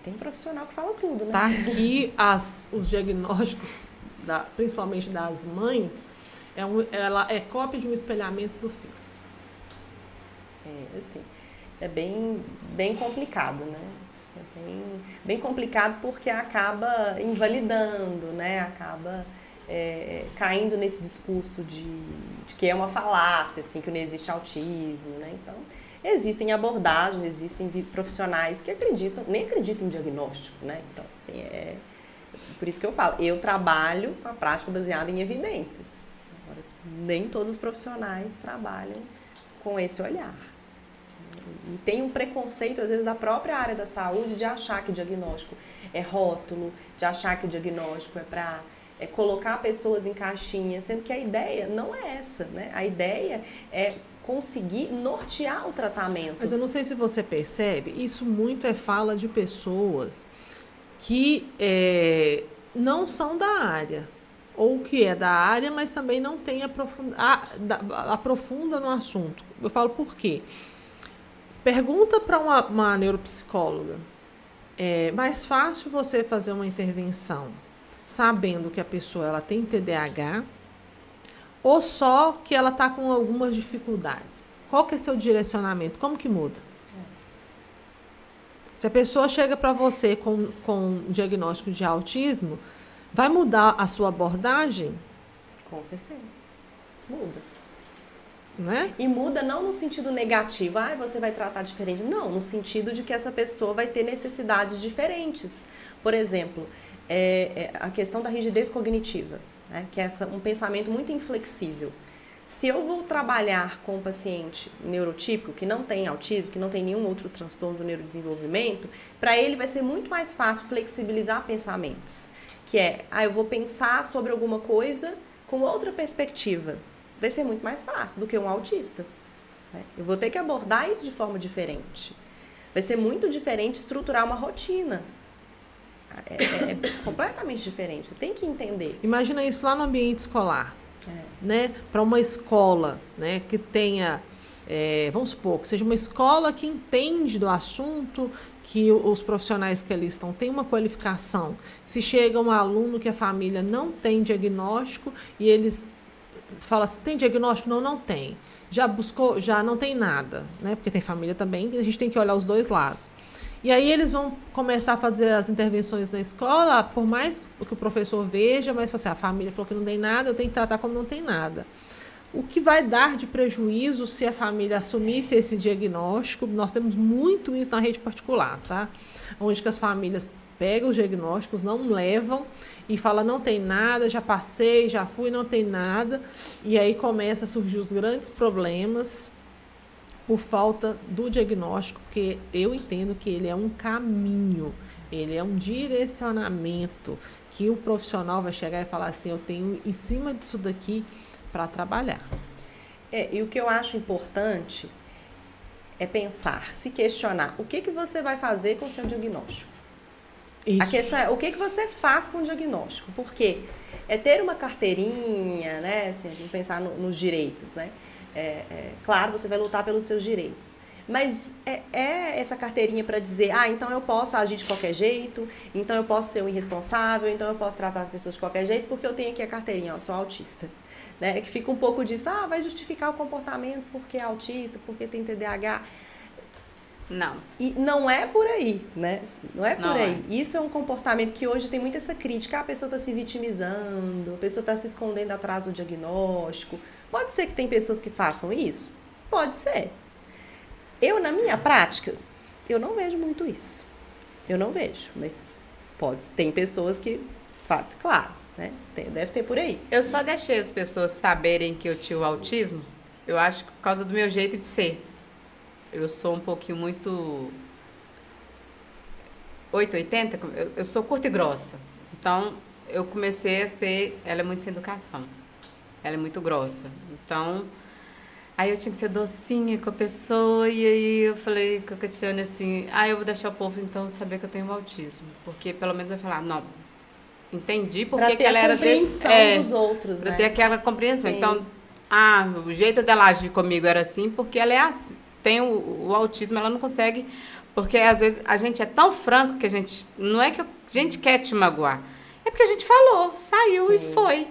Tem profissional que fala tudo, né? Tá aqui os diagnósticos, principalmente das mães, ela é cópia de um espelhamento do filho. Assim, é bem complicado, né? Bem complicado porque acaba invalidando, né? Acaba caindo nesse discurso de que é uma falácia, assim, que não existe autismo, né? Então, existem abordagens, existem profissionais que nem acreditam em diagnóstico, né? Então, assim, por isso que eu falo, eu trabalho com a prática baseada em evidências. Agora, nem todos os profissionais trabalham com esse olhar. E tem um preconceito, às vezes, da própria área da saúde de achar que o diagnóstico é rótulo, de achar que o diagnóstico é para colocar pessoas em caixinhas, sendo que a ideia não é essa, né? A ideia é conseguir nortear o tratamento. Mas eu não sei se você percebe, isso muito fala de pessoas que não são da área, ou que é da área, mas também não tem aprofunda no assunto. Eu falo por quê? Pergunta para uma neuropsicóloga, é mais fácil você fazer uma intervenção sabendo que a pessoa ela tem TDAH ou só que ela está com algumas dificuldades? Qual que é seu direcionamento? Como que muda? Se a pessoa chega para você com um diagnóstico de autismo, Vai mudar a sua abordagem? Com certeza. Muda. Né? E muda não no sentido negativo, você vai tratar diferente. Não, no sentido de que essa pessoa vai ter necessidades diferentes. Por exemplo, a questão da rigidez cognitiva, né? Que é um pensamento muito inflexível. Se eu vou trabalhar com um paciente neurotípico que não tem autismo, que não tem nenhum outro transtorno do neurodesenvolvimento, para ele vai ser muito mais fácil flexibilizar pensamentos. Que eu vou pensar sobre alguma coisa com outra perspectiva. Vai ser muito mais fácil do que um autista. Né? Eu vou ter que abordar isso de forma diferente. Vai ser muito diferente estruturar uma rotina. É completamente diferente. Você tem que entender. Imagina isso lá no ambiente escolar. Né? Para uma escola, né, que tenha, vamos supor, que seja uma escola que entende do assunto, que os profissionais que ali estão têm uma qualificação. Se chega um aluno que a família não tem diagnóstico e eles falam assim, tem diagnóstico? Não, não tem. Já buscou? Já não tem nada, né? Porque tem família também, a gente tem que olhar os dois lados. E aí eles vão começar a fazer as intervenções na escola, por mais que o professor veja, mas a família falou que não tem nada, eu tenho que tratar como não tem nada. O que vai dar de prejuízo se a família assumisse esse diagnóstico? Nós temos muito isso na rede particular, tá? Onde que as famílias pegam os diagnósticos, não levam e falam, não tem nada, já passei, já fui, não tem nada. E aí começa a surgir os grandes problemas por falta do diagnóstico, porque eu entendo que ele é um caminho, ele é um direcionamento que o profissional vai chegar e falar assim, eu tenho em cima disso daqui para trabalhar. E o que eu acho importante é pensar, se questionar, o que você vai fazer com o seu diagnóstico? Isso. A questão é, o que você faz com o diagnóstico? Porque ter uma carteirinha, né, assim, vamos pensar nos direitos, né? Claro, você vai lutar pelos seus direitos. Mas essa carteirinha para dizer, então eu posso agir de qualquer jeito, então eu posso ser um irresponsável, então eu posso tratar as pessoas de qualquer jeito, porque eu tenho aqui a carteirinha, eu sou autista. Né? Que fica um pouco disso, vai justificar o comportamento porque é autista, porque tem TDAH. Não. E não é por aí, né? Não é por aí. Isso é um comportamento que hoje tem muito essa crítica. A pessoa está se vitimizando, a pessoa está se escondendo atrás do diagnóstico. Pode ser que tem pessoas que façam isso? Pode ser. Na minha prática, eu não vejo muito isso. Eu não vejo, mas tem pessoas que, fato, claro, né? Deve ter por aí. Eu só deixei as pessoas saberem que eu tinha o autismo, eu acho que por causa do meu jeito de ser. Eu sou um pouquinho muito 880, eu sou curta e grossa. Então, eu comecei a ser, ela é muito sem educação. Ela é muito grossa. Então, aí eu tinha que ser docinha com a pessoa, e aí eu falei com a Catiane assim, eu vou deixar o povo então saber que eu tenho um autismo. Porque pelo menos vai falar, não, entendi porque que ela era desse. Dos outros, pra né? ter aquela compreensão. Sim. Então, o jeito dela agir comigo era assim, porque ela é assim, tem o autismo, ela não consegue, porque às vezes a gente é tão franco que a gente, não é que a gente quer te magoar, é porque a gente falou, saiu. Sim. E foi.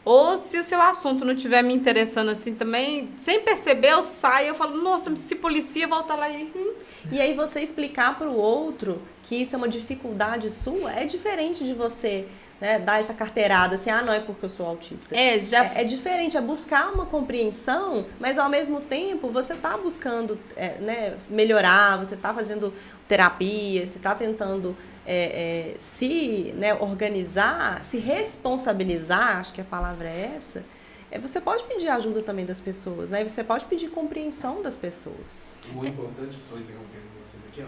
Ou se o seu assunto não estiver me interessando assim também, sem perceber, eu saio, eu falo, nossa, se policia, volta lá e... E aí você explicar para o outro que isso é uma dificuldade sua, é diferente de você, né, dar essa carteirada assim, não é porque eu sou autista. É diferente, é buscar uma compreensão, mas ao mesmo tempo você está buscando né, melhorar, você está fazendo terapia, você está tentando... se organizar, se responsabilizar, acho que a palavra é essa, você pode pedir ajuda também das pessoas, né? Você pode pedir compreensão das pessoas. O importante, só interrompendo você aqui,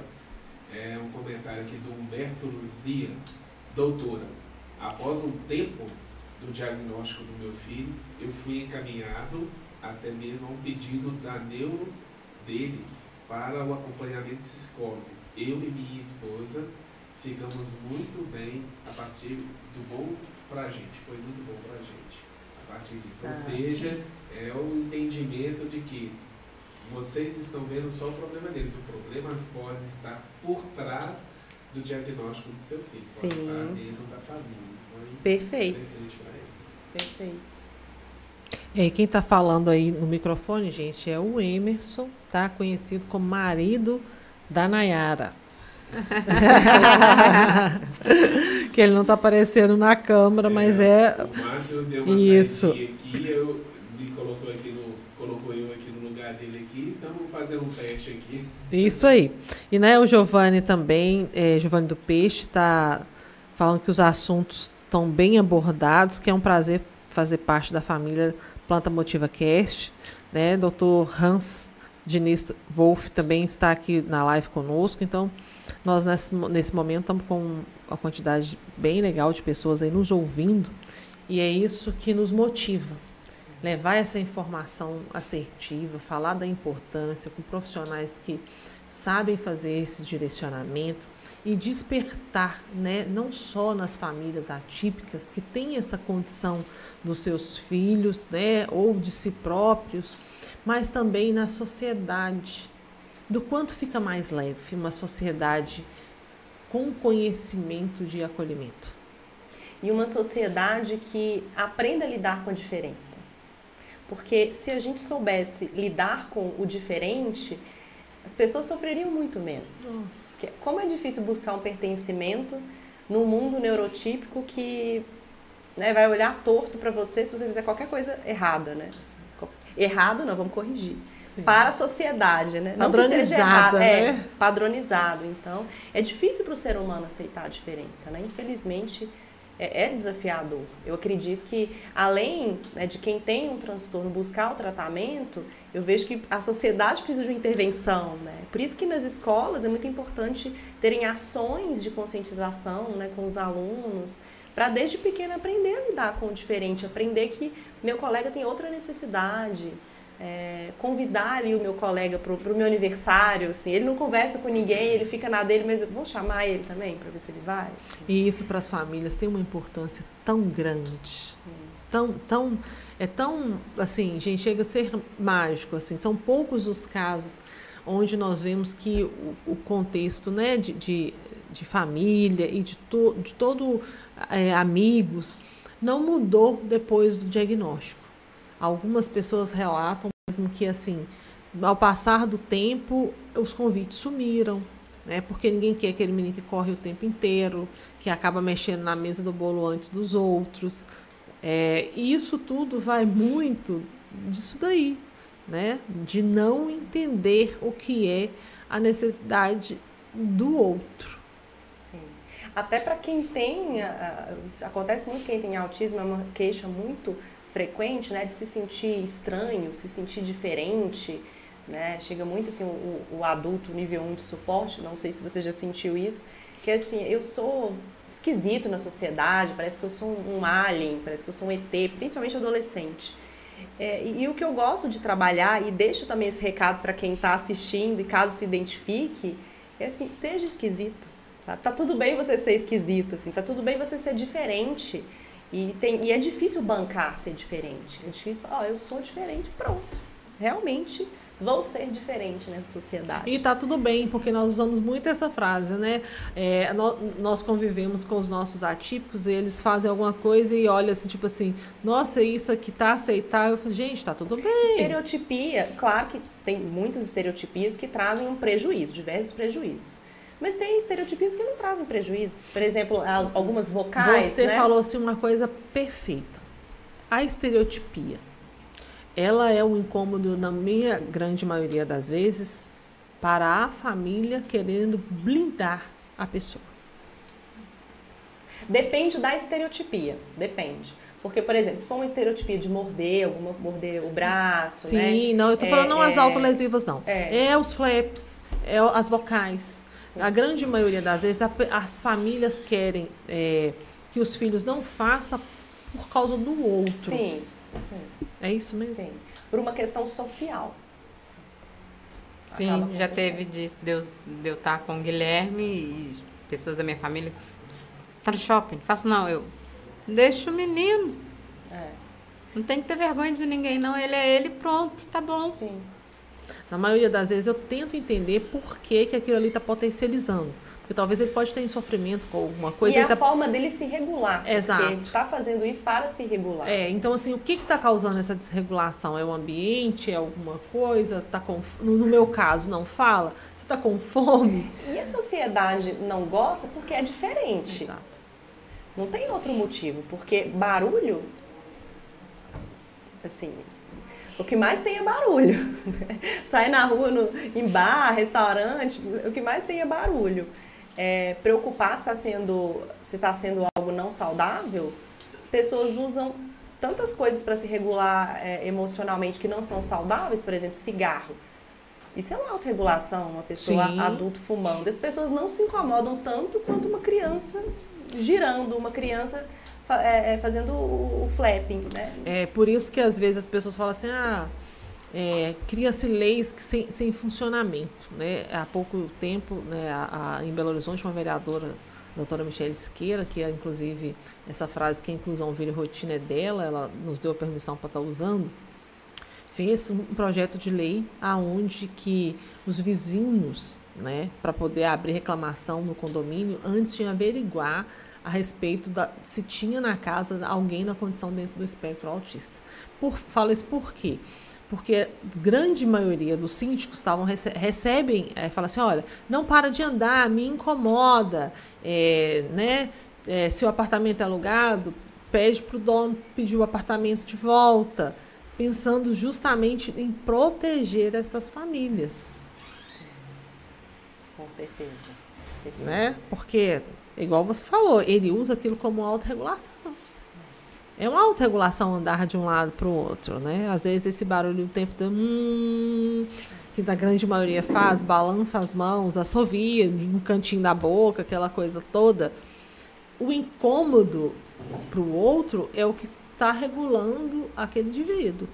é um comentário aqui do Humberto Luzia, doutora. Após um tempo do diagnóstico do meu filho, eu fui encaminhado até mesmo a um pedido da neuro dele para o acompanhamento psicólogo. Eu e minha esposa ficamos muito bem a partir do bom pra gente, foi muito bom pra gente a partir disso. Ou seja, sim. É o entendimento de que vocês estão vendo só o problema deles, o problema pode estar por trás do diagnóstico do seu filho, sim. Pode estar dentro da família. Foi perfeito. Interessante pra ele. Perfeito. Quem está falando aí no microfone, gente, é o Emerson, tá? Conhecido como marido da Nayara. Que ele não está aparecendo na câmera, mas é... O Márcio deu uma isso. saidinha aqui, me colocou eu aqui no lugar dele aqui, estamos fazendo um teste aqui. Isso aí. E né, o Giovanni também, Giovanni do Peixe, está falando que os assuntos estão bem abordados, que é um prazer fazer parte da família Planta Motiva Cast. Né? Dr. Hans Diniz Wolff também está aqui na live conosco, então nós nesse momento estamos com uma quantidade bem legal de pessoas aí nos ouvindo, e é isso que nos motiva. Sim. Levar essa informação assertiva, falar da importância com profissionais que sabem fazer esse direcionamento e despertar, né, não só nas famílias atípicas que têm essa condição dos seus filhos, né, ou de si próprios, mas também na sociedade. Do quanto fica mais leve uma sociedade com conhecimento de acolhimento. E uma sociedade que aprenda a lidar com a diferença. Porque se a gente soubesse lidar com o diferente, as pessoas sofreriam muito menos. Nossa. Como é difícil buscar um pertencimento num mundo neurotípico que, né, vai olhar torto para você se você fizer qualquer coisa errada, né? Errado não, vamos corrigir. Sim. Para a sociedade, né? Não que seja errado, né? Padronizado. Então, é difícil para o ser humano aceitar a diferença, né? Infelizmente, é desafiador. Eu acredito que, além, né, de quem tem um transtorno buscar o tratamento, eu vejo que a sociedade precisa de uma intervenção, né? Por isso que nas escolas é muito importante terem ações de conscientização, né, com os alunos, para desde pequeno aprender a lidar com o diferente, aprender que meu colega tem outra necessidade, convidar ali o meu colega para o meu aniversário, assim, ele não conversa com ninguém, ele fica na dele, mas vamos chamar ele também para ver se ele vai. E isso para as famílias tem uma importância tão grande, é tão, assim, gente, chega a ser mágico, assim, são poucos os casos onde nós vemos que o contexto, né, de família e de todo amigos não mudou depois do diagnóstico. Algumas pessoas relatam mesmo que, assim, ao passar do tempo, os convites sumiram, né? Porque ninguém quer aquele menino que corre o tempo inteiro, que acaba mexendo na mesa do bolo antes dos outros. E isso tudo vai muito disso daí, né? De não entender o que é a necessidade do outro. Sim. Até para quem tem, isso acontece muito, quem tem autismo, é uma queixa muito frequente, né, de se sentir estranho, se sentir diferente, né, chega muito assim o adulto nível 1 de suporte, não sei se você já sentiu isso, que assim, eu sou esquisito na sociedade, parece que eu sou um alien, parece que eu sou um ET, principalmente adolescente. E o que eu gosto de trabalhar, e deixo também esse recado para quem está assistindo e caso se identifique, é assim, seja esquisito, sabe? Tá tudo bem você ser esquisito, assim, tá tudo bem você ser diferente. E é difícil bancar ser diferente. É difícil falar, eu sou diferente, pronto. Realmente vou ser diferente nessa sociedade. E tá tudo bem, porque nós usamos muito essa frase, né? Nós convivemos com os nossos atípicos e eles fazem alguma coisa e olha assim, tipo assim, nossa, isso aqui tá aceitável. Eu falo, gente, tá tudo bem. Estereotipia, claro que tem muitas estereotipias que trazem um prejuízo, diversos prejuízos. Mas tem estereotipias que não trazem prejuízo. Por exemplo, algumas vocais, Você né? falou assim uma coisa perfeita. A estereotipia, ela é um incômodo, na minha grande maioria das vezes, para a família querendo blindar a pessoa. Depende da estereotipia, depende. Porque, por exemplo, se for uma estereotipia de morder o braço, sim, né? Sim, não, eu tô falando não as autolesivas, não. Os flaps, as vocais. Sim. A grande maioria das vezes as famílias querem que os filhos não façam por causa do outro. Sim. É isso mesmo? Sim. Por uma questão social. Sim, já teve disso, de eu estar com o Guilherme e pessoas da minha família. Você está no shopping? Faço não, eu deixo o menino. Não tem que ter vergonha de ninguém, não. Ele é ele, pronto, tá bom. Sim. Na maioria das vezes eu tento entender por que aquilo ali está potencializando. Porque talvez ele pode ter em sofrimento com alguma coisa. E a forma dele se regular. Exato. Porque ele está fazendo isso para se regular. Então assim, o que está causando essa desregulação? É o ambiente? É alguma coisa? No meu caso, não fala? Você está com fome? E a sociedade não gosta porque é diferente. Exato. Não tem outro motivo, porque barulho, assim, o que mais tem é barulho. Sai na rua, em bar, restaurante, o que mais tem é barulho. Preocupar se está sendo algo não saudável, as pessoas usam tantas coisas para se regular emocionalmente que não são saudáveis, por exemplo, cigarro. Isso é uma autorregulação, uma pessoa adulta fumando. As pessoas não se incomodam tanto quanto uma criança girando, uma criança fazendo o flapping, né? É por isso que às vezes as pessoas falam assim, cria-se leis sem funcionamento, né? Há pouco tempo, né, em Belo Horizonte, uma vereadora, a doutora Michele Siqueira, que é inclusive essa frase que a inclusão vira rotina é dela, ela nos deu a permissão para estar usando, fez um projeto de lei aonde que os vizinhos, né, para poder abrir reclamação no condomínio, antes de averiguar a respeito se tinha na casa alguém na condição dentro do espectro autista. Falo isso por quê? Porque a grande maioria dos síndicos recebem, falam assim, olha, não para de andar, me incomoda, né? Se o apartamento é alugado, pede para o dono pedir o apartamento de volta, pensando justamente em proteger essas famílias. Sim. Com certeza. Né? Porque, igual você falou, ele usa aquilo como autorregulação. É uma autorregulação andar de um lado para o outro, né? Às vezes esse barulho o tempo que na grande maioria faz, balança as mãos, assovia no cantinho da boca, aquela coisa toda. O incômodo para o outro é o que está regulando aquele indivíduo.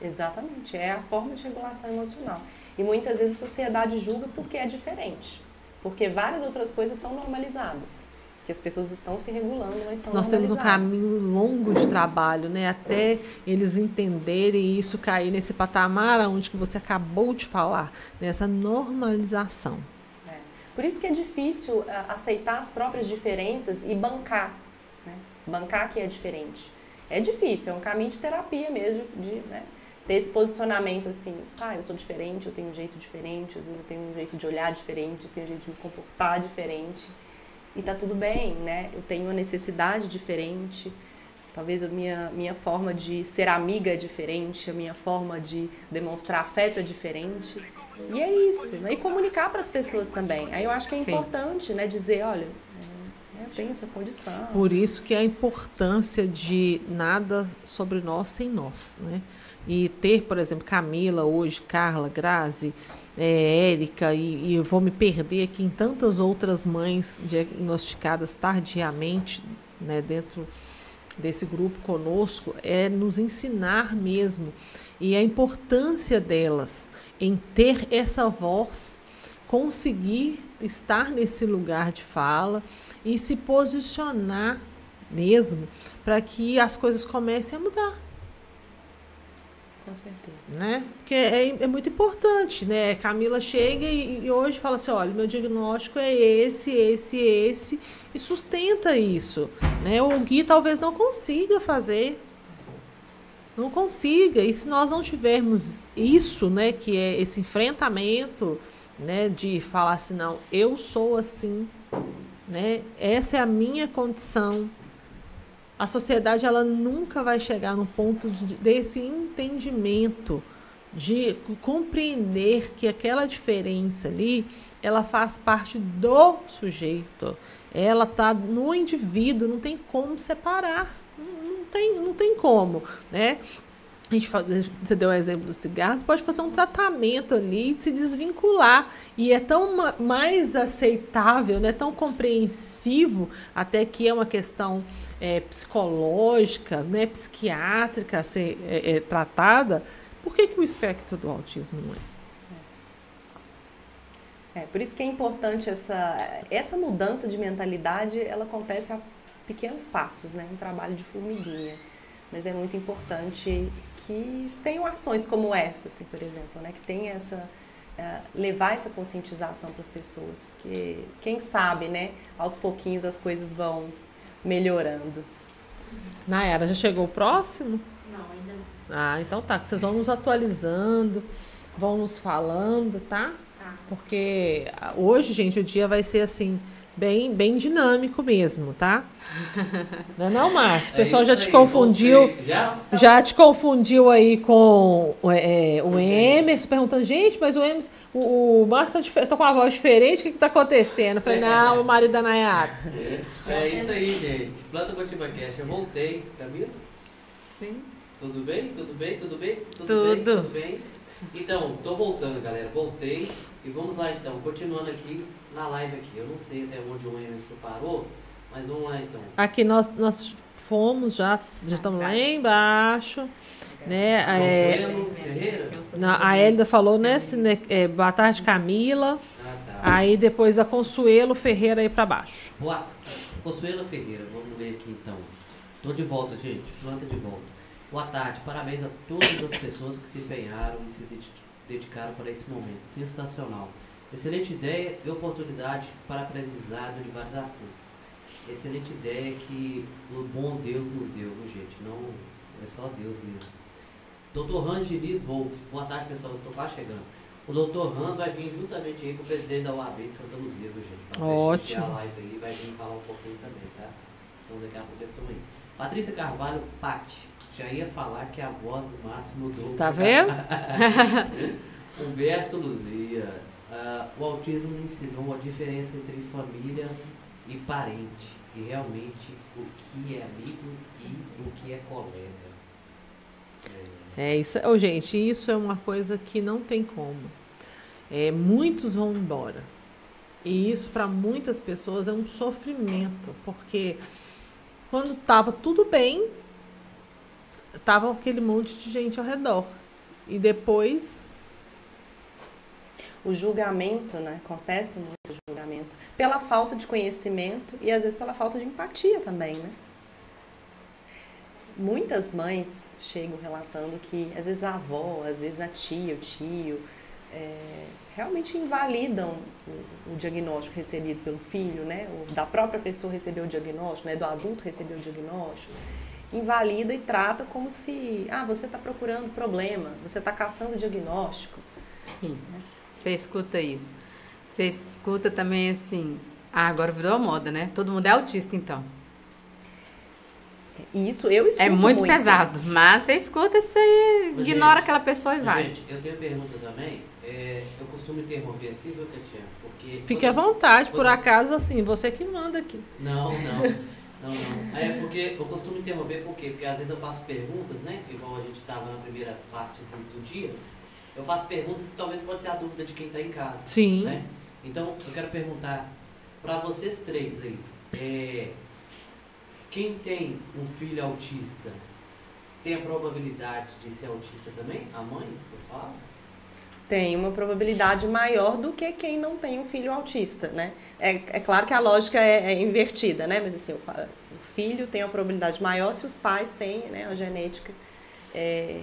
Exatamente, é a forma de regulação emocional. E muitas vezes a sociedade julga porque é diferente, porque várias outras coisas são normalizadas, que as pessoas estão se regulando, mas são Nós temos um normalizadas. caminho longo de trabalho, né? Até eles entenderem isso, cair nesse patamar onde que você acabou de falar, nessa normalização. Por isso que é difícil aceitar as próprias diferenças e bancar, né? Bancar que é diferente. É difícil, é um caminho de terapia mesmo, né? Ter esse posicionamento assim, eu sou diferente, eu tenho um jeito diferente, às vezes eu tenho um jeito de olhar diferente, eu tenho um jeito de me comportar diferente. E tá tudo bem, né? Eu tenho uma necessidade diferente, talvez a minha forma de ser amiga é diferente, a minha forma de demonstrar afeto é diferente. E é isso, né? E comunicar para as pessoas também. Aí eu acho que é importante, né? Dizer, olha, eu tenho essa condição. Por isso que a importância de nada sobre nós sem nós, né? E ter, por exemplo, Camila hoje, Carla, Grazi, Érica, e eu vou me perder aqui em tantas outras mães diagnosticadas tardiamente, né, dentro desse grupo conosco, é nos ensinar mesmo. E a importância delas em ter essa voz, conseguir estar nesse lugar de fala e se posicionar mesmo para que as coisas comecem a mudar. Com certeza. Né? Porque é muito importante, né? Camila chega e hoje fala assim, olha, meu diagnóstico é esse, e sustenta isso, né? O Gui talvez não consiga fazer, não consiga, e se nós não tivermos isso, né, que é esse enfrentamento, né, de falar assim, não, eu sou assim, né? Essa é a minha condição. A sociedade ela nunca vai chegar no ponto desse entendimento, de compreender que aquela diferença ali, ela faz parte do sujeito. Ela está no indivíduo, não tem como separar, não tem como, né? Você deu o exemplo do cigarro, você pode fazer um tratamento ali e se desvincular. E é tão mais aceitável, né, tão compreensivo, até que é uma questão psicológica, né, psiquiátrica a ser tratada. Por que o espectro do autismo não é? Por isso que é importante essa mudança de mentalidade, ela acontece a pequenos passos, né, um trabalho de formiguinha. Mas é muito importante que tenham ações como essa, assim, por exemplo, né? Que tenha levar essa conscientização para as pessoas, porque quem sabe, né, aos pouquinhos as coisas vão melhorando. Nayara, já chegou o próximo? Não, ainda não. Então tá, vocês vão nos atualizando, vão nos falando, tá? Tá. Porque hoje, gente, o dia vai ser assim, bem dinâmico mesmo, tá? Não, Márcio? O pessoal já te confundiu. Já te confundiu aí com o Emerson, perguntando, gente, mas o Márcio tá com uma voz diferente, o que tá acontecendo? Eu falei, não, o marido da Nayara. É isso aí, gente. Planta Motiva Cast, eu voltei. Camila? Sim. Tudo bem? Tudo bem? Tudo bem? Tudo bem? Então, tô voltando, galera. Voltei. E vamos lá, então. Continuando aqui na live aqui. Eu não sei até onde o Emerson parou, mas vamos lá, então. Aqui nós fomos, já estamos lá embaixo. Né? Ferreira? A Hélida falou, né? Boa tarde, Camila. Tá. Aí depois da Consuelo Ferreira aí para baixo. Boa. Consuelo Ferreira, vamos ver aqui então. Tô de volta, gente. Planta de volta. Boa tarde, parabéns a todas as pessoas que se empenharam e se dedicaram para esse momento. Sensacional. Excelente ideia e oportunidade para aprendizado de vários assuntos. Excelente ideia que o bom Deus nos deu, viu, gente? Não é só Deus mesmo. Dr. Hans Diniz Wolf. Boa tarde, pessoal. Eu estou quase chegando. O Dr. Hans vai vir juntamente aí com o presidente da UAB de Santa Luzia, viu, gente? Para ótimo. a live aí, vai vir falar um pouquinho também, tá? Então daqui a pouco eles estão aí. Patrícia Carvalho, Pati. Já ia falar que a voz do Márcio mudou. Tá vendo? Humberto Luzia. O autismo me ensinou a diferença entre família e parente. E realmente o que é amigo e o que é colega. Isso, gente, isso é uma coisa que não tem como. Muitos vão embora. E isso para muitas pessoas é um sofrimento, porque quando estava tudo bem, tava aquele monte de gente ao redor. E depois o julgamento, né? Acontece muito o julgamento pela falta de conhecimento e às vezes pela falta de empatia também, né? Muitas mães chegam relatando que às vezes a avó, às vezes a tia, o tio, realmente invalidam o diagnóstico recebido pelo filho, né? Da própria pessoa receber o diagnóstico, né? Do adulto receber o diagnóstico. Invalida e trata como se, você está procurando problema, você está caçando diagnóstico. Sim, você escuta isso. Você escuta também assim, agora virou moda, né? Todo mundo é autista, então. Isso, eu escuto muito pesado, mas você escuta isso aí, ignora aquela pessoa e vai. Gente, eu tenho pergunta também. Eu costumo interromper assim, viu, Catiana? Porque fique à vontade, por acaso, assim, você que manda aqui. Não. É porque eu costumo interromper, por quê? Porque às vezes eu faço perguntas, né? Igual a gente estava na primeira parte do dia. Eu faço perguntas que talvez pode ser a dúvida de quem está em casa. Sim. Né? Então, eu quero perguntar para vocês três aí. Quem tem um filho autista, tem a probabilidade de ser autista também? A mãe, eu falo? Tem uma probabilidade maior do que quem não tem um filho autista, né? É claro que a lógica é invertida, né? Mas assim, o filho tem uma probabilidade maior se os pais têm, né, a genética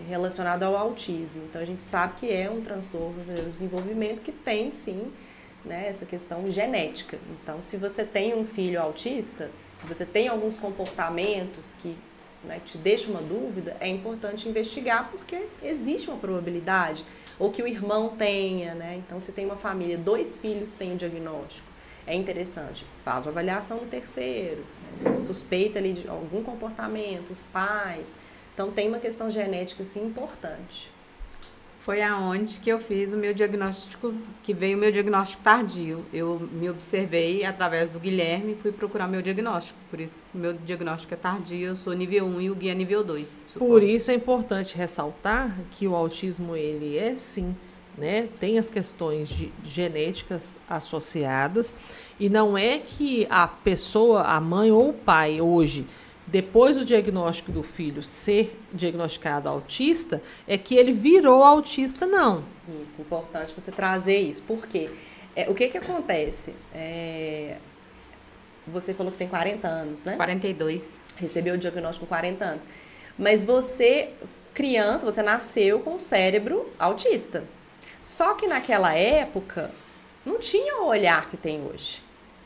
relacionada ao autismo. Então a gente sabe que é um transtorno do desenvolvimento que tem sim, né, essa questão genética. Então se você tem um filho autista, você tem alguns comportamentos que, né, te deixam uma dúvida, é importante investigar porque existe uma probabilidade. Ou que o irmão tenha, né? Então, se tem uma família, 2 filhos têm o diagnóstico, é interessante, faz uma avaliação no terceiro, né? Se suspeita ali de algum comportamento, os pais. Então, tem uma questão genética, assim, importante. Foi aonde que eu fiz o meu diagnóstico, que veio o meu diagnóstico tardio. Eu me observei através do Guilherme e fui procurar meu diagnóstico. Por isso que o meu diagnóstico é tardio, eu sou nível 1 e o Gui é nível 2. Por isso é importante ressaltar que o autismo, ele é sim, né? Tem as questões genéticas associadas e não é que a pessoa, a mãe ou o pai hoje, depois do diagnóstico do filho ser diagnosticado autista, é que ele virou autista, não. Isso, importante você trazer isso. Por quê? O que acontece? Você falou que tem 40 anos, né? 42. Recebeu o diagnóstico com 40 anos. Mas você, criança, você nasceu com o cérebro autista. Só que naquela época, não tinha o olhar que tem hoje.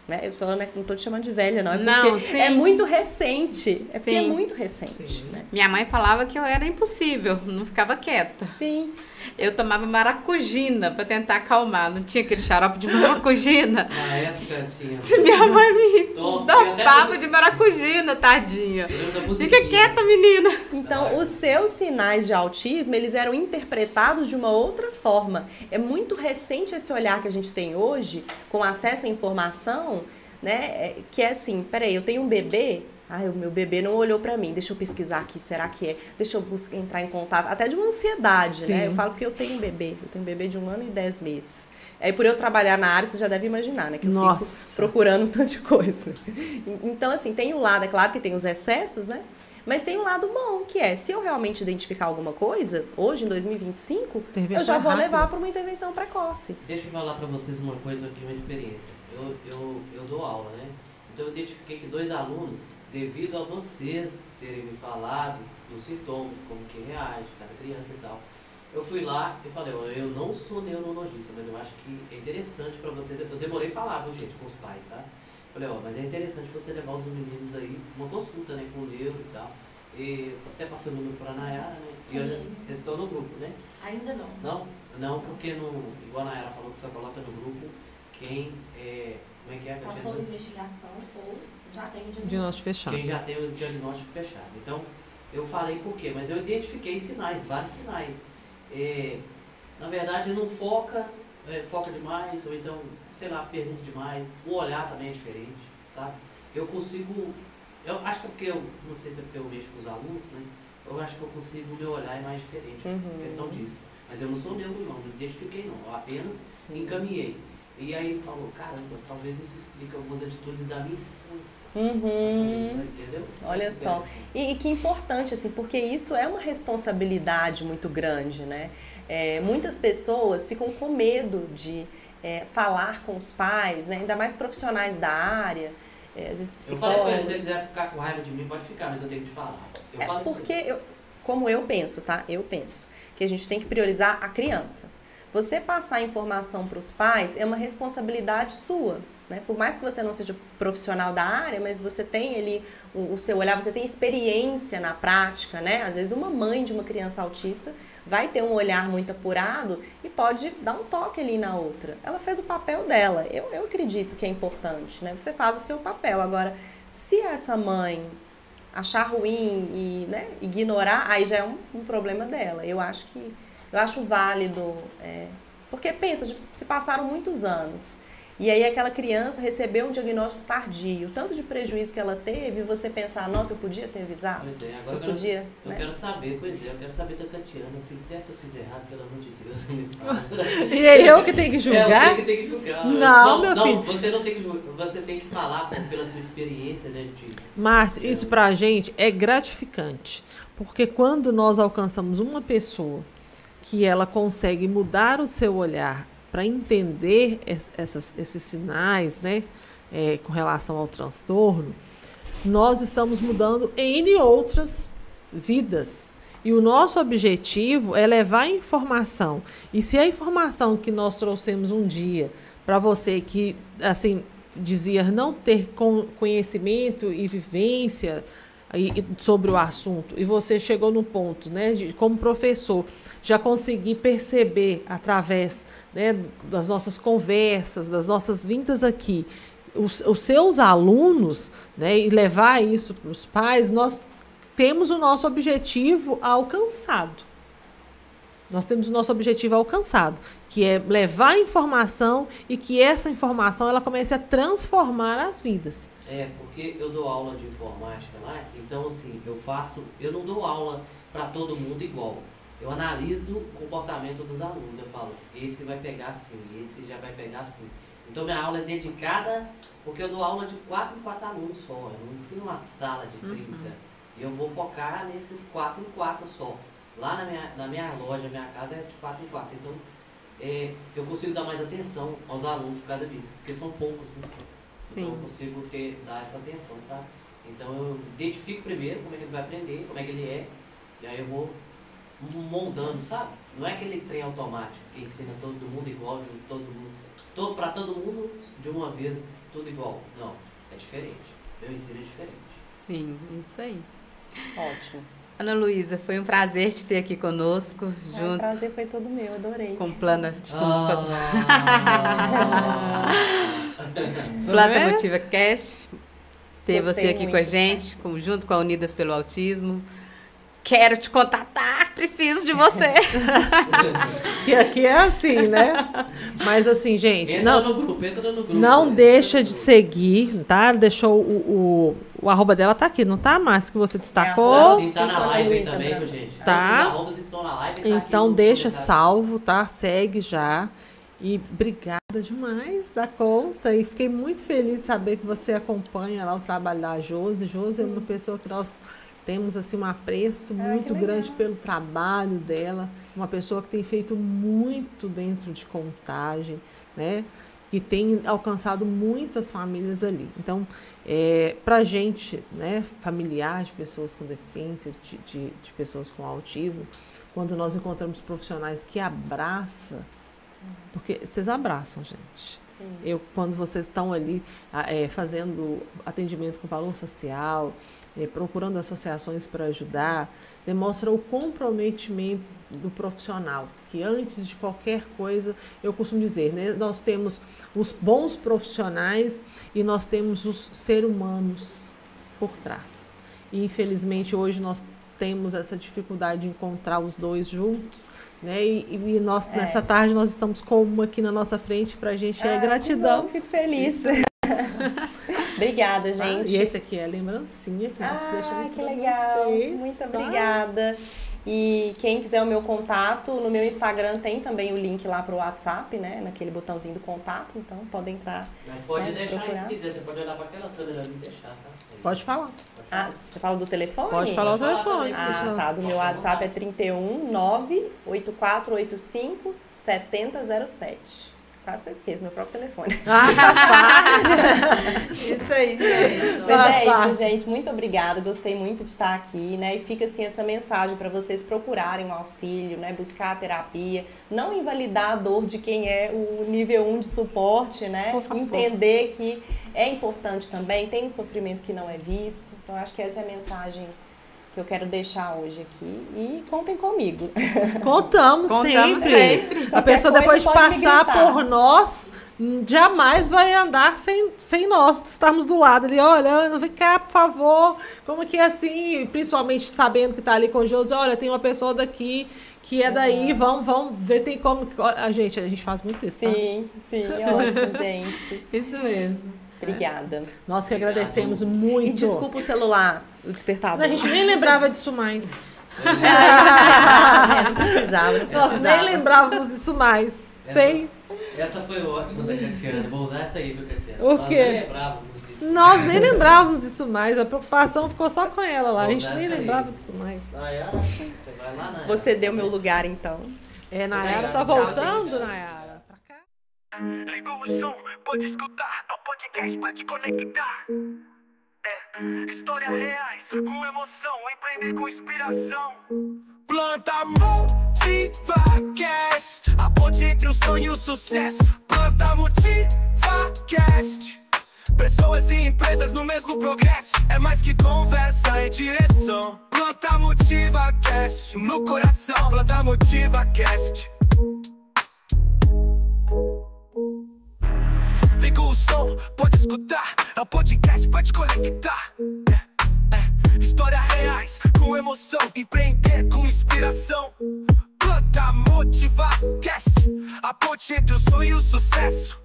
né? Eu falando, não tô te chamando de velha, não. É porque Não, sim. é muito recente. É porque Sim. é muito recente, né? Minha mãe falava que eu era impossível, não ficava quieta. Sim. Eu tomava maracujina pra tentar acalmar. Não tinha aquele xarope de maracujina? Na época tinha. Minha mãe me Tô, dopava de maracujina, tadinha. Fica quieta, menina. Então, os seus sinais de autismo, eles eram interpretados de uma outra forma. É muito recente esse olhar que a gente tem hoje, com acesso à informação, né? Que é assim, peraí, eu tenho um bebê, o meu bebê não olhou pra mim, deixa eu pesquisar aqui, será que é? Deixa eu entrar em contato, até de uma ansiedade, né? Eu falo que eu tenho um bebê de 1 ano e 10 meses. Aí, por eu trabalhar na área, você já deve imaginar, né? Que eu fico procurando um tanto de coisa. Então, assim, tem um lado, é claro que tem os excessos, né? Mas tem um lado bom, que é, se eu realmente identificar alguma coisa, hoje, em 2025, eu já vou levar para uma intervenção precoce. Deixa eu falar para vocês uma coisa aqui, uma experiência. Eu dou aula, né? Então eu identifiquei que 2 alunos, devido a vocês terem me falado dos sintomas, como que reage cada criança e tal, eu fui lá e falei, eu não sou neurologista, mas eu acho que é interessante para vocês, eu demorei a falar, viu, gente, com os pais, tá? Falei, mas é interessante você levar os meninos aí, uma consulta, né, com o neuro e tal. E até passei o número para a Nayara, né? E eles estão no grupo, né? Ainda não. Não? Não, porque igual a Nayara falou que só coloca no grupo quem como é que é? Passou a investigação ou já tem o diagnóstico fechado. Quem já tem o diagnóstico fechado. Então, eu falei por quê? Mas eu identifiquei sinais, vários sinais. Na verdade, não foca demais, ou então, sei lá, pergunta demais. O olhar também é diferente, sabe? Eu acho que é porque não sei se é porque eu mexo com os alunos, mas eu acho que eu consigo, o meu olhar é mais diferente, por questão disso. Mas eu não sou neuro não identifiquei não, eu apenas encaminhei. E aí ele falou, caramba, talvez isso explique algumas atitudes da minha esposa. Entendeu? Olha só. E que importante, assim, porque isso é uma responsabilidade muito grande, né? Muitas pessoas ficam com medo de falar com os pais, né? Ainda mais profissionais da área, às vezes psicólogos. Eu falei pra eles, se eles quiserem ficar com raiva de mim, pode ficar, mas eu tenho que te falar. Como eu penso, tá? Eu penso que a gente tem que priorizar a criança. Você passar informação para os pais é uma responsabilidade sua, né? Por mais que você não seja profissional da área, mas você tem ali o seu olhar, você tem experiência na prática, né? Às vezes uma mãe de uma criança autista vai ter um olhar muito apurado e pode dar um toque ali na outra. Ela fez o papel dela. Eu acredito que é importante, né? Você faz o seu papel. Agora, se essa mãe achar ruim e, né, ignorar, aí já é um problema dela. Eu acho válido, porque pensa, se passaram muitos anos, e aí aquela criança recebeu um diagnóstico tardio, tanto de prejuízo que ela teve, você pensar, nossa, eu podia ter avisado? Pois é, agora eu quero saber, eu quero saber da Catiana, eu fiz certo ou fiz errado, pelo amor de Deus, me fala. E é eu que tenho que julgar? Eu sei que tem que julgar. Não, meu filho. Você não tem que julgar, você tem que falar pela sua experiência, né, Márcio, isso pra gente é gratificante, porque quando nós alcançamos uma pessoa que ela consegue mudar o seu olhar para entender esses sinais, né, com relação ao transtorno, nós estamos mudando N outras vidas. E o nosso objetivo é levar a informação. E se a informação que nós trouxemos um dia para você que, assim, dizia não ter conhecimento e vivência sobre o assunto, e você chegou no ponto, né, de, como professor, já conseguir perceber através, né, das nossas conversas, das nossas vindas aqui, os seus alunos, né, e levar isso para os pais, nós temos o nosso objetivo alcançado. Nós temos o nosso objetivo alcançado, que é levar a informação e que essa informação ela comece a transformar as vidas. Porque eu dou aula de informática lá, então assim, eu não dou aula para todo mundo igual. Eu analiso o comportamento dos alunos, eu falo, esse vai pegar assim, esse já vai pegar assim. Então minha aula é dedicada, porque eu dou aula de 4 em 4 alunos só, eu não tenho uma sala de 30. E eu vou focar nesses 4 em 4 só. Lá na minha loja, minha casa é de 4 em 4. Então, eu consigo dar mais atenção aos alunos por causa disso, porque são poucos, né? Sim. Então eu consigo dar essa atenção, sabe? Então eu identifico primeiro como é que ele vai aprender, como é que ele é, e aí eu vou moldando, sabe? Não é aquele trem automático que ensina todo mundo igual, todo mundo. Para todo mundo, de uma vez, tudo igual. Não, é diferente. Meu ensino é diferente. Sim, isso aí. Ótimo. Ana Luísa, foi um prazer te ter aqui conosco, junto O prazer foi todo meu, adorei. com Planta É? Motiva Cast. Ter Gostei você aqui muito, com a gente, junto com a Unidas pelo Autismo. Quero te contatar, preciso de você. Que aqui é assim, né? Mas assim, gente, Entra no grupo. não deixa de seguir, tá? Deixou o arroba dela tá aqui, não tá, Márcia, que você destacou? Sim, tá na live aí também, viu, gente? Tá. Os arrobas estão na live, tá Então aqui no deixa comentário. salvo, tá? Segue já. E obrigada demais da conta. E fiquei muito feliz de saber que você acompanha lá o trabalho da Josi. Josi é uma pessoa que nós temos assim, um apreço muito grande pelo trabalho dela. Uma pessoa que tem feito muito dentro de Contagem, né? Que tem alcançado muitas famílias ali. Então, para a gente, né, familiar de pessoas com deficiência, de pessoas com autismo, quando nós encontramos profissionais que abraçam, porque vocês abraçam, gente. Sim. Quando vocês estão ali fazendo atendimento com valor social, procurando associações para ajudar, demonstra o comprometimento do profissional, que antes de qualquer coisa, eu costumo dizer, né, nós temos os bons profissionais e nós temos os seres humanos por trás. E infelizmente hoje nós temos essa dificuldade de encontrar os dois juntos, né? E nós, nessa tarde, nós estamos com uma aqui na nossa frente, pra gente é gratidão. Bom, fico feliz. Obrigada, gente. E esse aqui é a lembrancinha que nós deixamos que pra legal. vocês, Muito tá? obrigada. E quem quiser o meu contato, no meu Instagram tem também o link lá pro WhatsApp, né? Naquele botãozinho do contato, então pode entrar. Mas pode deixar procurar. aí se quiser, você pode olhar para aquela câmera ali e deixar, tá? Pode falar. Você fala do telefone? Pode falar o telefone. Tá. Do meu WhatsApp é 31 98485 7007. Quase que eu esqueço meu próprio telefone. Faz parte. Isso aí, gente. Mas isso, gente. Muito obrigada. Gostei muito de estar aqui, né? E fica assim essa mensagem para vocês procurarem um auxílio, né? Buscar a terapia, não invalidar a dor de quem é o nível 1 de suporte, né? Entender que é importante também, tem um sofrimento que não é visto. Então, acho que essa é a mensagem que eu quero deixar hoje aqui. E contem comigo. Contamos sempre. A pessoa, depois de passar por nós, jamais vai andar sem nós estarmos do lado ali. Olha, Ana, vem cá, por favor. Como que é assim? Principalmente sabendo que está ali com o Josi. Olha, tem uma pessoa daqui que é daí. Vamos ver, tem como... A gente faz muito isso, tá? Sim, ótimo, gente. Isso mesmo. Obrigada. Nós que agradecemos muito. E desculpa o celular, o despertador. A gente nem lembrava disso mais. Não precisava. Nós nem lembrávamos disso mais. Essa foi ótima da Catiana. Vou usar essa aí, viu, Catiana? O quê? Nós nem lembrávamos disso mais. A preocupação ficou só com ela lá. A gente nem lembrava disso mais. Nayara, você vai lá, Nayara. Você deu meu lugar, então. Nayara tá Tchau, voltando, gente. Nayara. Pra cá. Ligou o som, pode escutar, o podcast pra te conectar. Histórias reais, com emoção, empreender com inspiração. Planta Motiva Cast, a ponte entre o sonho e o sucesso. Planta Motiva Cast, pessoas e empresas no mesmo progresso. É mais que conversa, é direção. Planta Motiva Cast, no coração. Planta Motiva Cast. Liga o som, pode escutar, é o podcast pra te conectar. Histórias reais, com emoção, empreender com inspiração. Planta Motiva Cast, a ponte entre o sonho e o sucesso.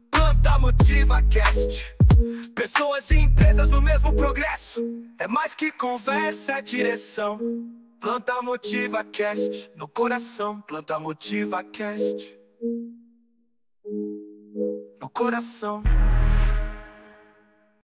Planta Motiva Cast, pessoas e empresas no mesmo progresso. É mais que conversa, é direção. Planta Motiva Cast, no coração. Planta Motiva Cast, no coração.